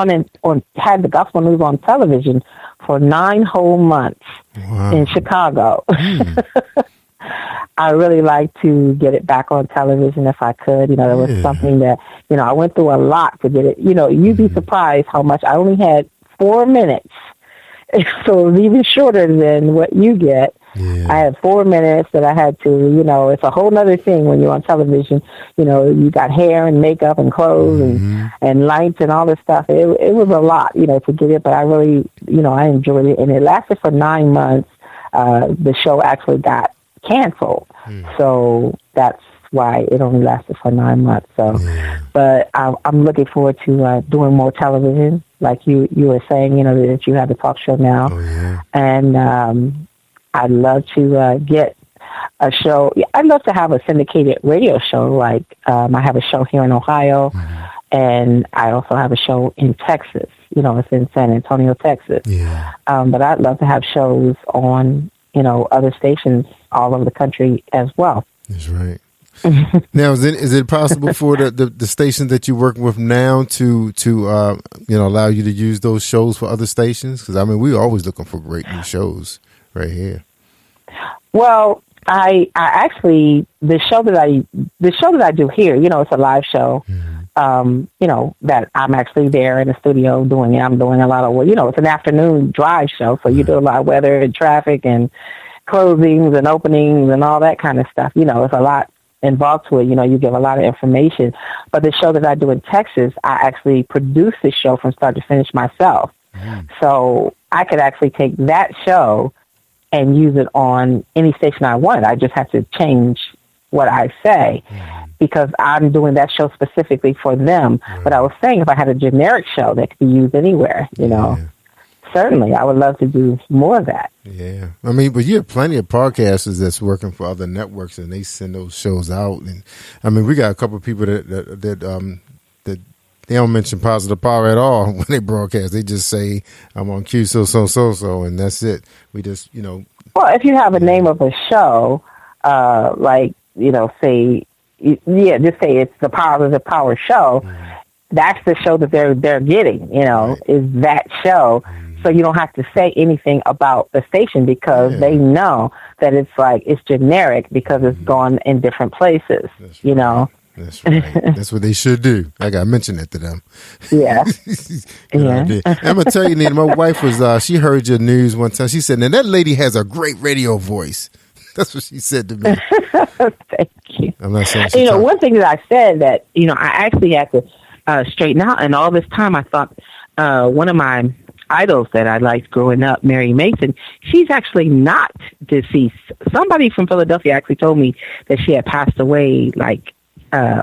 had the gospel news on television for 9 whole months in Chicago. I really like to get it back on television if I could. You know, it was something that, you know, I went through a lot to get it. You know, you'd be surprised how much I only had 4 minutes. So it was even shorter than what you get. I had 4 minutes that I had to, you know, it's a whole other thing when you're on television. You know, you got hair and makeup and clothes and lights and all this stuff. It was a lot, you know, to get it, but I really, you know, I enjoyed it. And it lasted for 9 months. The show actually got canceled. So that's why it only lasted for 9 months. So, but I'm looking forward to doing more television, like you were saying, you know, that you have the talk show now. And I'd love to get a show. I'd love to have a syndicated radio show. Like I have a show here in Ohio, and I also have a show in Texas. It's in San Antonio, Texas. Yeah. But I'd love to have shows on, other stations all over the country as well. That's right. Now, is it possible for the station that you're working with now to allow you to use those shows for other stations? Because we're always looking for great new shows right here. Well, I actually the show that I do here, it's a live show. That I'm actually there in the studio doing it. I'm doing a lot of it's an afternoon drive show, so you do a lot of weather and traffic and closings and openings and all that kind of stuff. It's a lot involved to it. You give a lot of information. But the show that I do in Texas, I actually produce the show from start to finish myself. So I could actually take that show and use it on any station I want. I just have to change what I say because I'm doing that show specifically for them. But I was saying if I had a generic show that could be used anywhere, certainly I would love to do more of that. Yeah. But you have plenty of podcasters that's working for other networks and they send those shows out. And we got a couple of people that they don't mention Positive Power at all when they broadcast. They just say, I'm on Q, so, and that's it. We just, Well, if you have a name of a show, say, just say it's the Positive Power Show. That's the show that they're getting, is that show. So you don't have to say anything about the station because they know that it's generic because it's gone in different places, That's right. That's what they should do. I got to mention that to them. Yeah. Yeah. I'm going to tell you, Nina, my wife she heard your news one time. She said, now that lady has a great radio voice. That's what she said to me. Thank you. I'm not saying one thing that I said that, I actually had to straighten out. And all this time I thought one of my idols that I liked growing up, Mary Mason, she's actually not deceased. Somebody from Philadelphia actually told me that she had passed away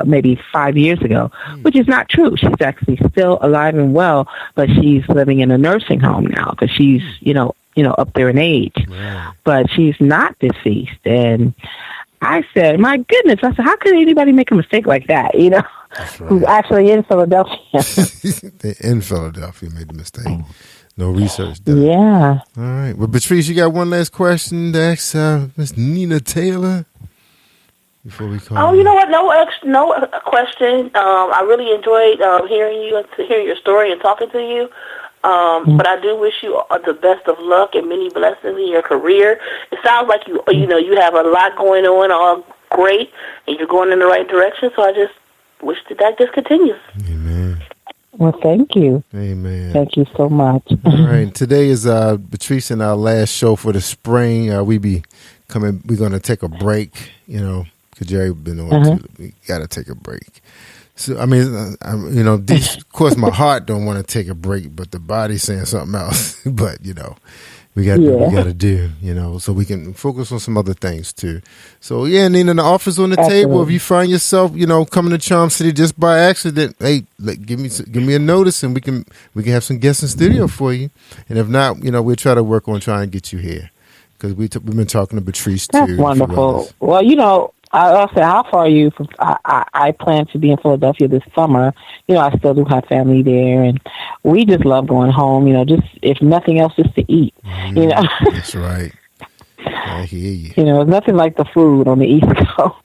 maybe 5 years ago, which is not true. She's actually still alive and well, but she's living in a nursing home now because she's, up there in age. Wow. But she's not deceased. And I said, my goodness, I said, how could anybody make a mistake like that, who's actually in Philadelphia? They're in Philadelphia, made the mistake. No research done. Yeah. All right. Well, Patrice, you got one last question to ask Miss Nina Taylor before we call? Oh, you know what? No question. I really enjoyed hearing your story and talking to you. But I do wish you the best of luck and many blessings in your career. It sounds like you have a lot going on, all great, and you're going in the right direction. So I just wish that just continues. Amen. Well, thank you. Amen. Thank you so much. All right. Today is Patrice and our last show for the spring. We're going to take a break, because Jerry been on too. We got to take a break. So, of course, my heart don't want to take a break, but the body's saying something else. But, we got to do, so we can focus on some other things too. So, Nina, the offer's on the table. If you find yourself, coming to Charm City just by accident, hey, give me a notice and we can have some guests in studio for you. And if not, we'll try to work on trying to get you here because we've been talking to Patrice too. That's wonderful. Well, I also, how far are you from? I plan to be in Philadelphia this summer. I still do have family there, and we just love going home. Just if nothing else, just to eat. That's right. I hear you. It's nothing like the food on the East Coast.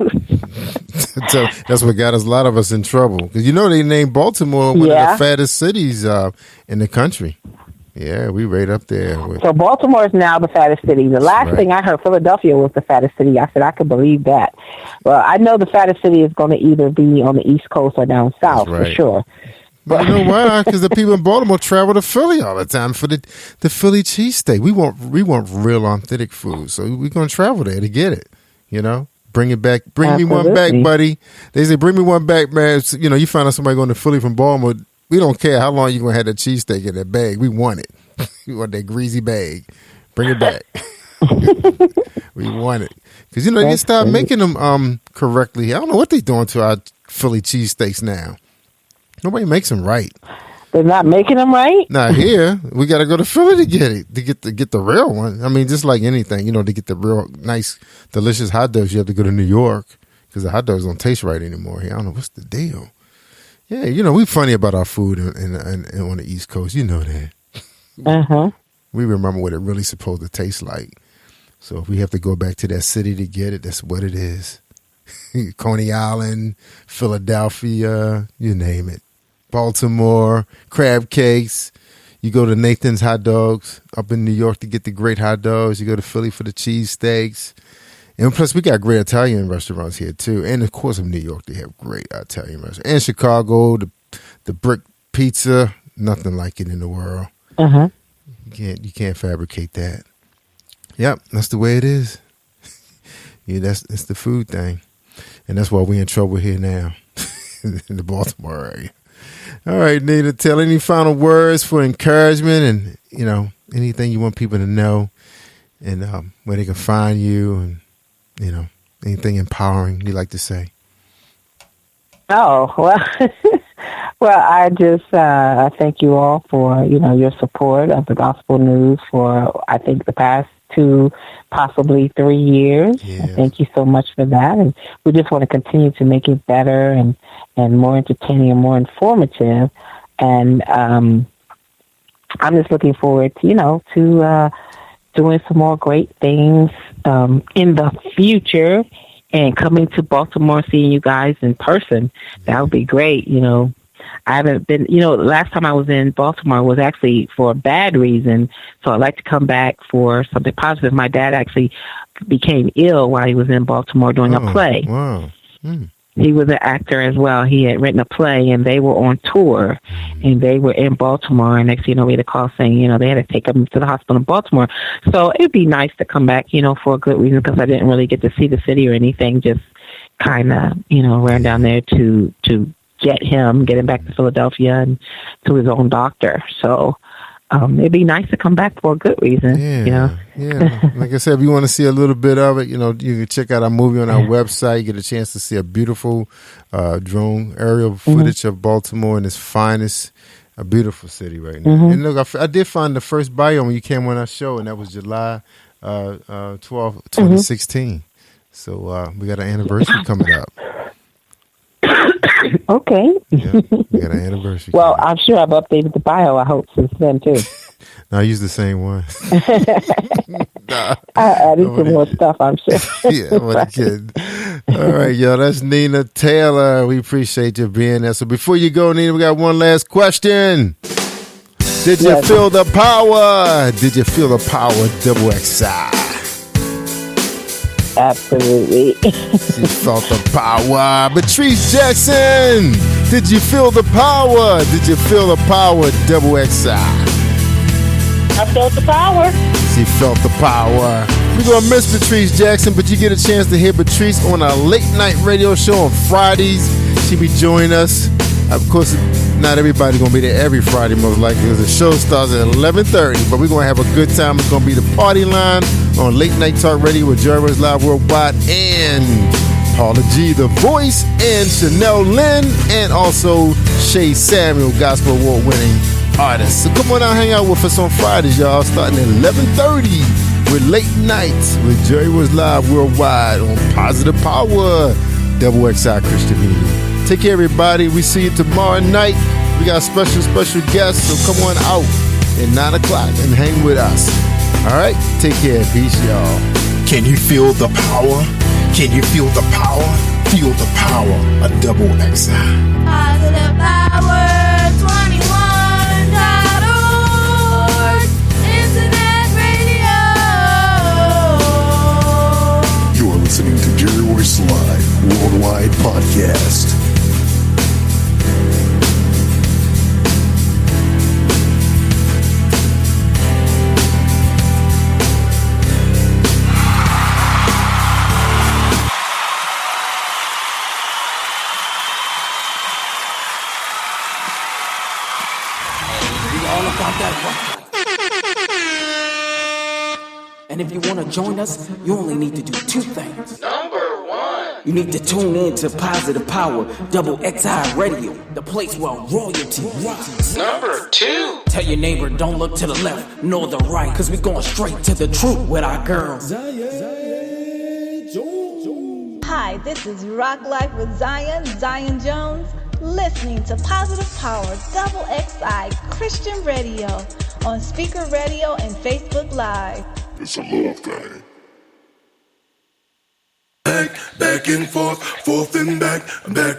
So that's what got a lot of us in trouble because they named Baltimore one of the fattest cities in the country. Yeah, we right up there. So Baltimore is now the fattest city. The last thing I heard, Philadelphia was the fattest city. I said I could believe that. Well, I know the fattest city is going to either be on the East Coast or down south for sure. But you know why? Because the people in Baltimore travel to Philly all the time for the Philly cheesesteak. We want real authentic food, so we're going to travel there to get it. Bring it back. Bring me one back, buddy. They say, bring me one back, man. So, you find out somebody going to Philly from Baltimore. We don't care how long you're going to have that cheesesteak in that bag. We want it. We want that greasy bag. Bring it back. We want it. Because, they start making them correctly. I don't know what they're doing to our Philly cheesesteaks now. Nobody makes them right. They're not making them right? Not here. We got to go to Philly to get it, to get the real one. I mean, just like anything, you know, to get the real nice, delicious hot dogs, you have to go to New York because the hot dogs don't taste right anymore here. I don't know. What's the deal? Yeah, you know, we funny about our food in on the East Coast. You know that. Uh-huh. We remember what it really supposed to taste like. So if we have to go back to that city to get it, that's what it is. Coney Island, Philadelphia, you name it. Baltimore, crab cakes. You go to Nathan's Hot Dogs up in New York to get the great hot dogs. You go to Philly for the cheesesteaks. And plus, we got great Italian restaurants here, too. And, of course, in New York, they have great Italian restaurants. And Chicago, the brick pizza, nothing like it in the world. Uh-huh. You can't fabricate that. Yep, that's the way it is. Yeah, it's the food thing. And that's why we're in trouble here now in the Baltimore area. All right, Nina, tell any final words for encouragement and, you know, anything you want people to know and where they can find you and, you know, anything empowering you like to say. Oh, well, well, I just I thank you all for, you know, your support of the Gospel News for, I think, the past 2, possibly 3 years. Yeah. Thank you so much for that. And we just want to continue to make it better and more entertaining and more informative. And I'm just looking forward to, you know, to doing some more great things in the future and coming to Baltimore, seeing you guys in person. That would be great. You know, I haven't been, you know, the last time I was in Baltimore was actually for a bad reason. So I'd like to come back for something positive. My dad actually became ill while he was in Baltimore doing a play. Wow. He was an actor as well. He had written a play, and they were on tour, and they were in Baltimore. And next thing you know, we had a call saying, you know, they had to take him to the hospital in Baltimore. So it'd be nice to come back, you know, for a good reason, because I didn't really get to see the city or anything. Just kind of, you know, ran down there to get him back to Philadelphia and to his own doctor. So it'd be nice to come back for a good reason, you know. Yeah. Like I said, if you want to see a little bit of it, you know, you can check out our movie on our website. You get a chance to see a beautiful drone aerial footage of Baltimore in its finest, a beautiful city right now. And look, I did find the first bio when you came on our show, and that was July 12th, 2016. So we got an anniversary coming up. Okay. Yeah, we got an anniversary. Well, I'm sure I've updated the bio, I hope, since then, too. No, I use the same one. I added some more stuff, I'm sure. Yeah, I'm only kidding. All right, y'all, that's Nina Taylor. We appreciate you being there. So before you go, Nina, we got one last question. Did you feel the power? Did you feel the power, XXI? Absolutely. She felt the power. Patrice Jackson, did you feel the power? Did you feel the power, XXI? I felt the power. She felt the power. We're going to miss Patrice Jackson, but you get a chance to hear Patrice on our late night radio show on Fridays. She'll be joining us. Of course, not everybody's going to be there every Friday, most likely, because the show starts at 11:30. But we're going to have a good time. It's going to be the party line on Late Night Talk Radio with Jerry Royce Live Worldwide and Paula G, The Voice, and Chanel Lynn, and also Shay Samuel, Gospel Award-winning artist. So come on out, hang out with us on Fridays, y'all, starting at 11:30 with Late Nights with Jerry Royce Live Worldwide on Positive Power, XXI Christian Media. Take care, everybody. We see you tomorrow night. We got special guests, so come on out at 9 o'clock and hang with us. All right? Take care. Peace, y'all. Can you feel the power? Can you feel the power? Feel the power of XXI. Positive Power 21.org. Internet radio. You are listening to Jerry Royce Live Worldwide Podcast. And if you want to join us, you only need to do 2 things. Number 1, You need to tune in to Positive Power, Double XI Radio, the place where royalty rocks. Number 2. Tell your neighbor, don't look to the left nor the right, cause we going straight to the truth with our girls. Hi, this is Rock Life with Zion Jones, listening to Positive Power Double XI Christian Radio on Speaker Radio and Facebook Live. It's a love thing. Back and forth, forth and back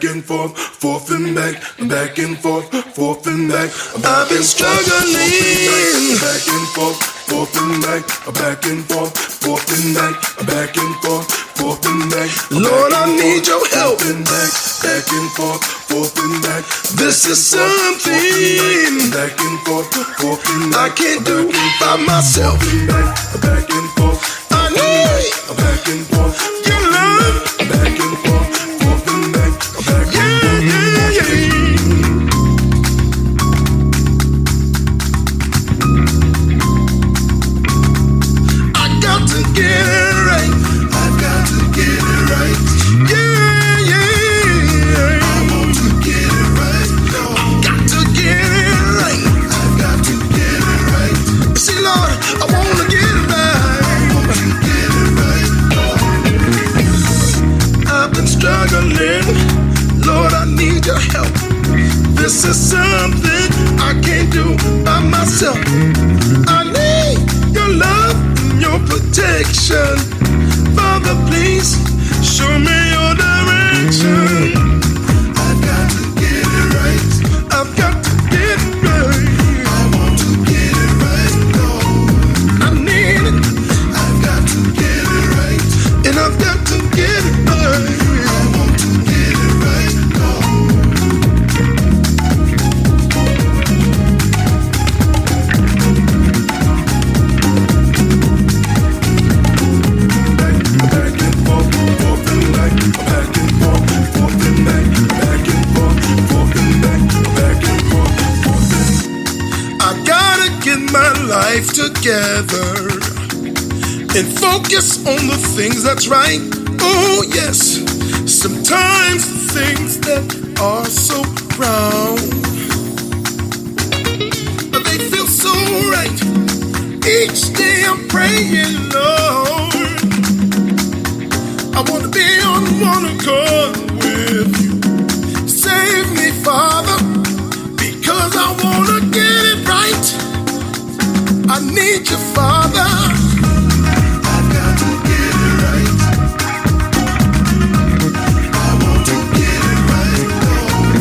and forth, forth and back and forth, forth and back. I've been struggling. Back and forth, forth and back and forth, forth and back and forth, forth and back. Lord, I need your help. Back and forth, forth and back. This is something back and forth, forth and back. I can't do by myself. Back and forth. I need back and forth. Your love. Back and forth, forth and back and forth. I got to get it right. I got to get it right. Yeah. I want to get it right. No. I got to get it right. I got to get it right. See, Lord, I want to get it right. I've been struggling, Lord, I need your help. This is something I can't do by myself. I need your love and your protection. Father, please show me your direction. I've got to get it right. I've got to get it right. I want to get it right, Lord. I need it. I've got to get it right. And I've got to get it right. I want to get it right, Lord. Back and forth, forth and back and forth, forth and back and forth, forth and back and forth, forth and. I gotta get my life together and focus on the things that's right. Oh yes, sometimes the things that are so wrong, but they feel so right. Each day I'm praying, Lord, I want to be on one accord with you. Save me, Father, because I want to get it right. I need you, Father. I've got to get it right. I want to get it right, Lord.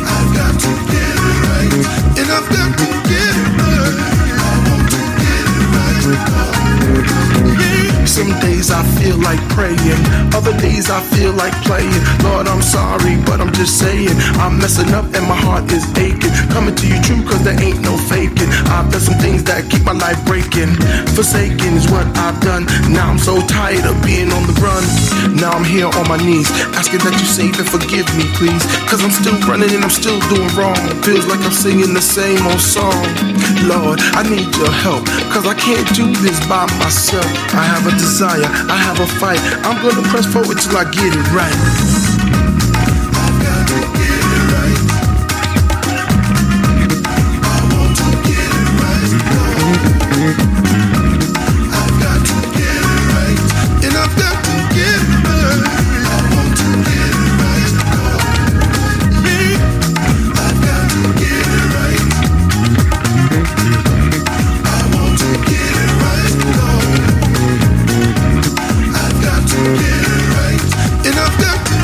I've got to get it right. And I've got to get it right. I want to get it right, Lord. Some days I feel like praying, other days I feel like playing. Lord, I'm sorry, but I'm just saying I'm messing up and my heart is aching. Coming to you true, cause there ain't no faking. I've done some things that keep my life breaking. Forsaken is what I've done. Now I'm so tired of being on the run. Now I'm here on my knees, asking that you save and forgive me, please. Cause I'm still running and I'm still doing wrong. Feels like I'm singing the same old song. Lord, I need your help, cause I can't do this by myself. I have a desire, I have a fight. I'm gonna press forward till I get it right. I've got to get it right. I want to get it right, Lord. I've got to get it right. And I've got to get it right. I want to get it right, Lord. Yeah. I've got to get it right. I want to get it right, Lord. I've got to get it right. And I've got to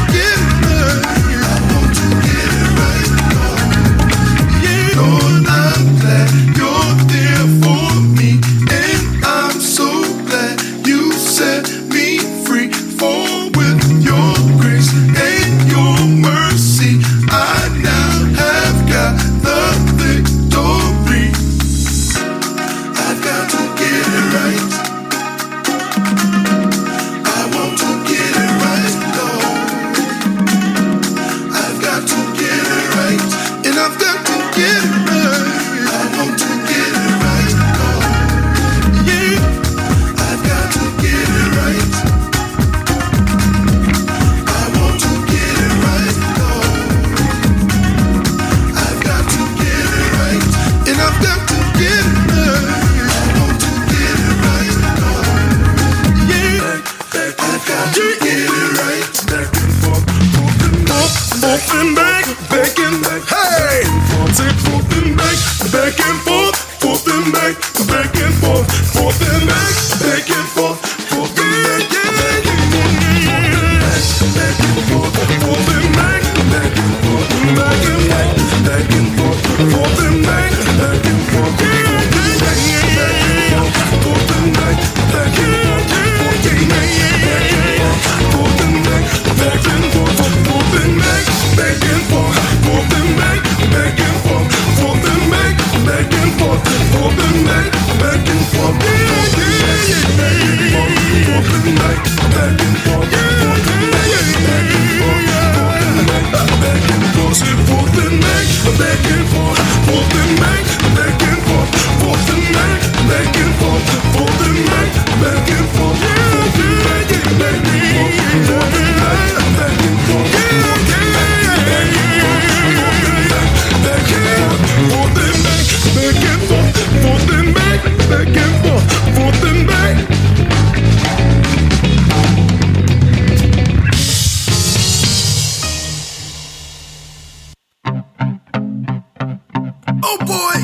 Oh boy,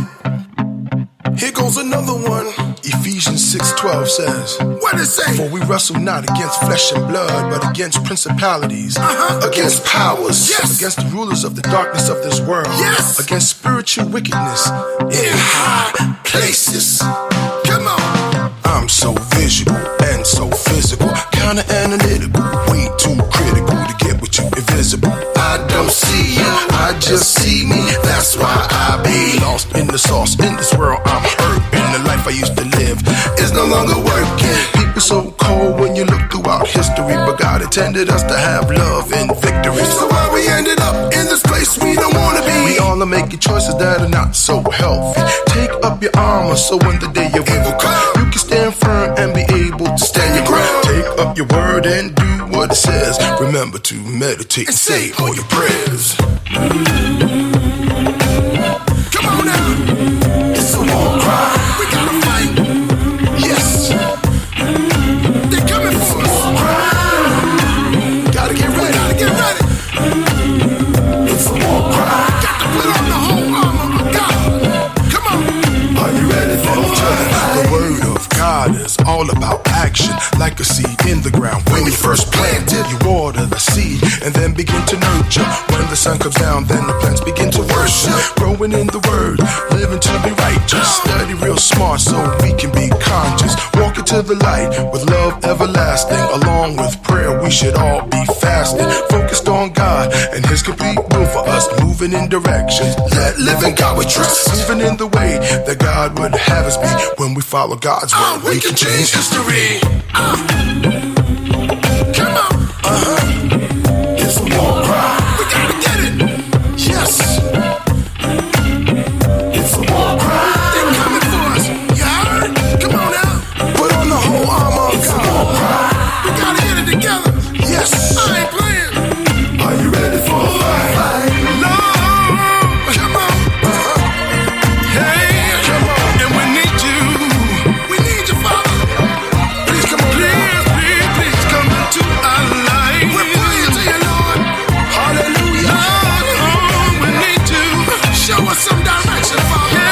here goes another one. Ephesians 6:12 says, what it say? For we wrestle not against flesh and blood, but against principalities, against powers, against the rulers of the darkness of this world, against spiritual wickedness in high places. Come on. I'm so visual and so physical, counter-analytical, way too critical to get with you invisible. I don't see you, I just see me, that's why I be lost in the sauce. In this world I'm hurt, and the life I used to live is no longer working. People so cold when you look throughout history, but God intended us to have love and victory. So why we ended up in this place we don't wanna be? We all are making choices that are not so healthy. Take up your armor so when the day of evil comes, you can stand firm and be able to stand your ground. Take up your word and do what it says. Remember to meditate and say all your prayers. Come on now, it's a war cry. We gotta fight. Yes, they're coming for us. Gotta get ready. Gotta get ready. It's a war cry. Got to put on the whole armor of God. Come on. Are you ready for it? The word of God is all about action, like a seed in the ground. When you first plant it, you water the seed and then begin to nurture. When the sun comes down, then the plants begin to worship. Growing in the word, living to be righteous. Study real smart so we can be conscious. Walk into the light with love everlasting. Along with prayer, we should all be fasting. Focused on God and His complete will for us. Moving in directions that living God we trust. Moving in the way that God would have us be. When we follow God's word, we can change history. Come on. It's a war cry. We gotta get it. Yes. It's a war cry. They're coming for us. You heard? Come on now. Put on the whole armor of God. It's a war cry. We gotta get it together. Yes. I ain't playing. Are you ready for a fight? Lord, come on. Hey, come on. And we need you. We need you, Father. Please come on. Please come into our life. We're praying to you, Lord. Hallelujah. Lord, we need you. Show us some direction, Father.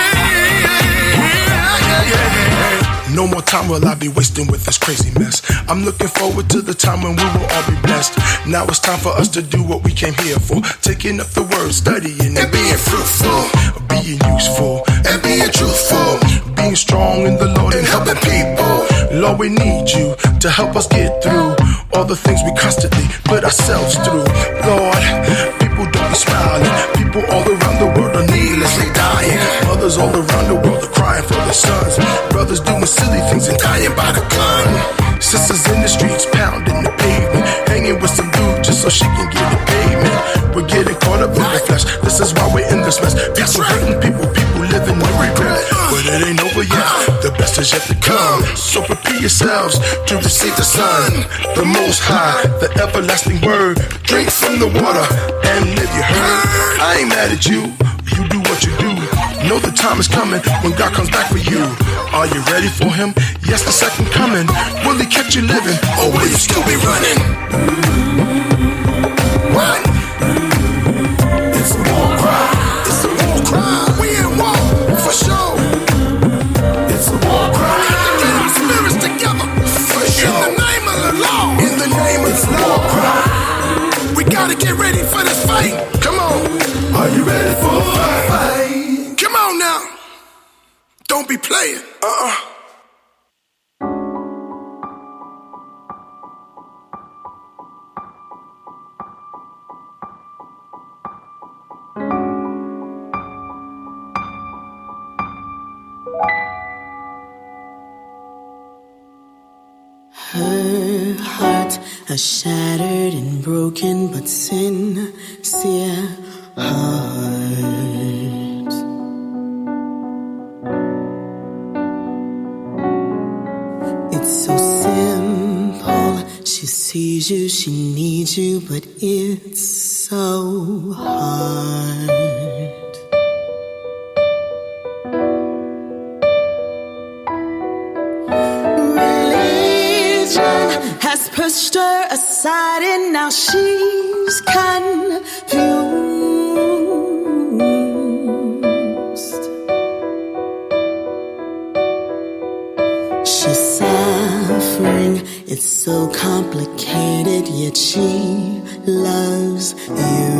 No more time will I be wasting with this crazy mess. I'm looking forward to the time when we will all be blessed. Now it's time for us to do what we came here for. Taking up the word, studying and being fruitful. Being useful and being truthful. Being strong in the Lord and helping people. Lord, we need you to help us get through all the things we constantly put ourselves through. Lord, people don't be smiling. People all around the world are needlessly dying. Mothers all around the world are crying for their sons. Brothers doing silly things and dying by the gun. Sisters in the streets pounding the pavement, hanging with some dude just so she can get a payment. We're getting caught up in the flesh. This is why we're in this mess. People hurting people living with regret. But it ain't over yet. The best is yet to come. So prepare yourselves to receive the Son, the Most High, the everlasting Word. Drink from the water and live. You heard? I ain't mad at you. You do what you do. Know the time is coming when God comes back for you. Are you ready for Him? Yes, the second coming. Will He catch you living, or will you still be running? What? It's a war cry. It's a war cry. We in war for sure. It's a war cry. We got to get our spirits together for sure. In the name of the Lord. In the name of the Lord. We gotta get ready for this fight. Come on. Are you ready for a fight? Come on now. Don't be playing. Her heart, a shattered and broken but sincere heart. It's so simple. She sees you, she needs you, but it's so hard. Has pushed her aside and now she's confused. complicated, yet she loves you.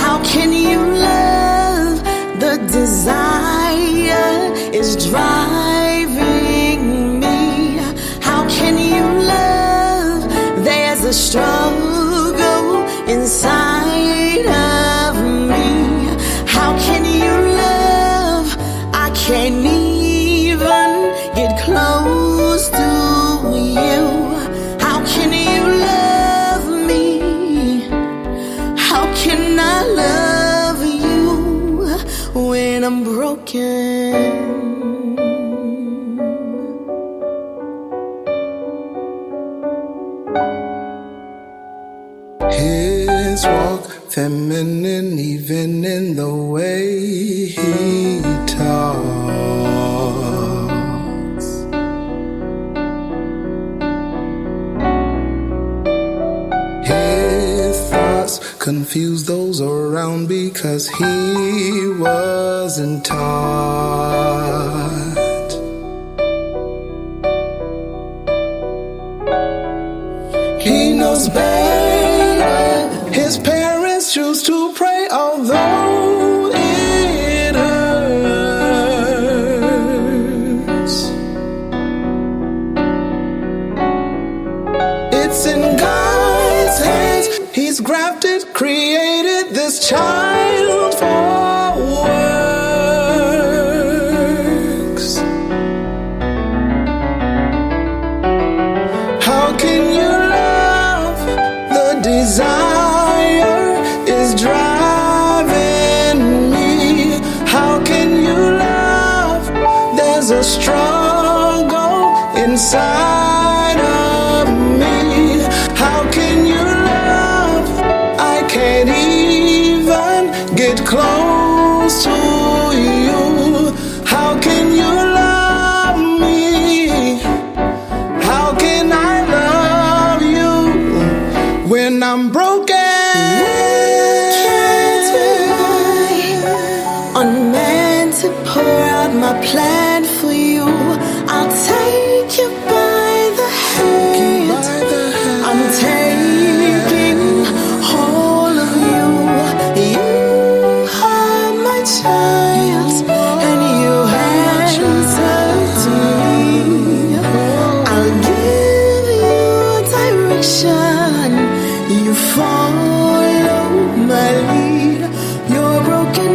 How can you love? The desire is driving me. How can you love? There's a struggle inside of me. How can you love? I can't even get close to you. How can you love me? How can I love you when I'm broken? His walk feminine, even in the way he talks. His thoughts confuse those around because he wasn't taught. He knows better. His parents choose to pray, although it hurts. It's in God's hands. He's grafted, created this child for works. How can you love? The desire is driving me. How can you love? There's a struggle inside of me. How can you love? I can't even get close to you. How can you love me? How can I love you when I'm broken? Unmeant to pour out my plan for you. I'll take you by the hand. I'm taking hold of you. You are my child, and you answer to me. I'll give you direction. You follow my lead. Your broken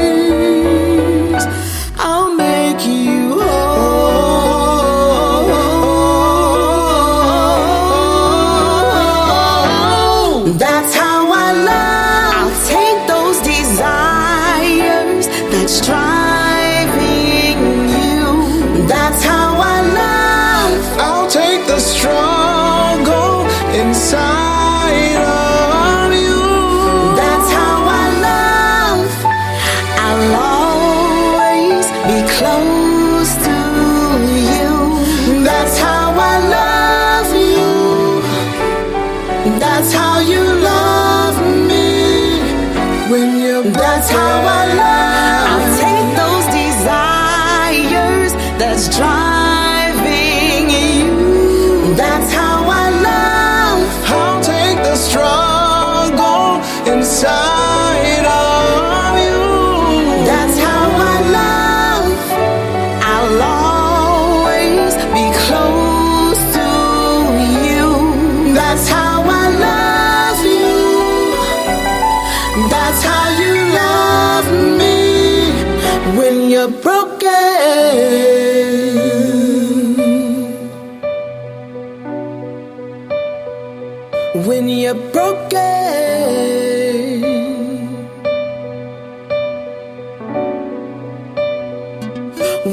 pieces, I'll make you whole. That's how I love. I'll take those desires that's driving you. That's how I love. I'll take the struggle inside of you. That's how I love. I'll always be close to you. That's how I love you. That's how you love me. When you're That's how I love. I'll take those desires that's driving you. That's how I love. I'll take the struggle inside of you. That's how I love. I'll always be close to you. That's how I love you. That's how you love me when you're broken. When you're broken.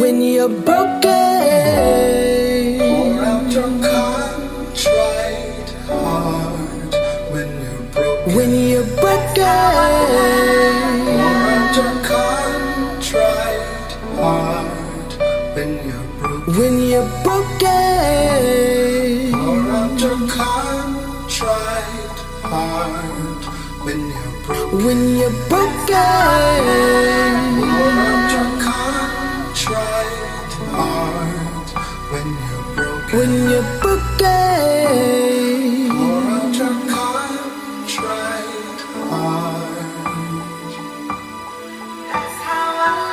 When you're broken. Pour out your contrite heart when you're broken. When you're broken. Pour out your contrite heart when you're broken. When you're broken. Pour out your contrite heart when you're broken. When you're broken, pour out your contrite heart. When you're broken, pour out your contrite heart. That's how I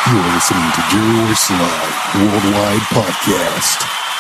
You're listening to Jerry Royce Live Worldwide Podcast.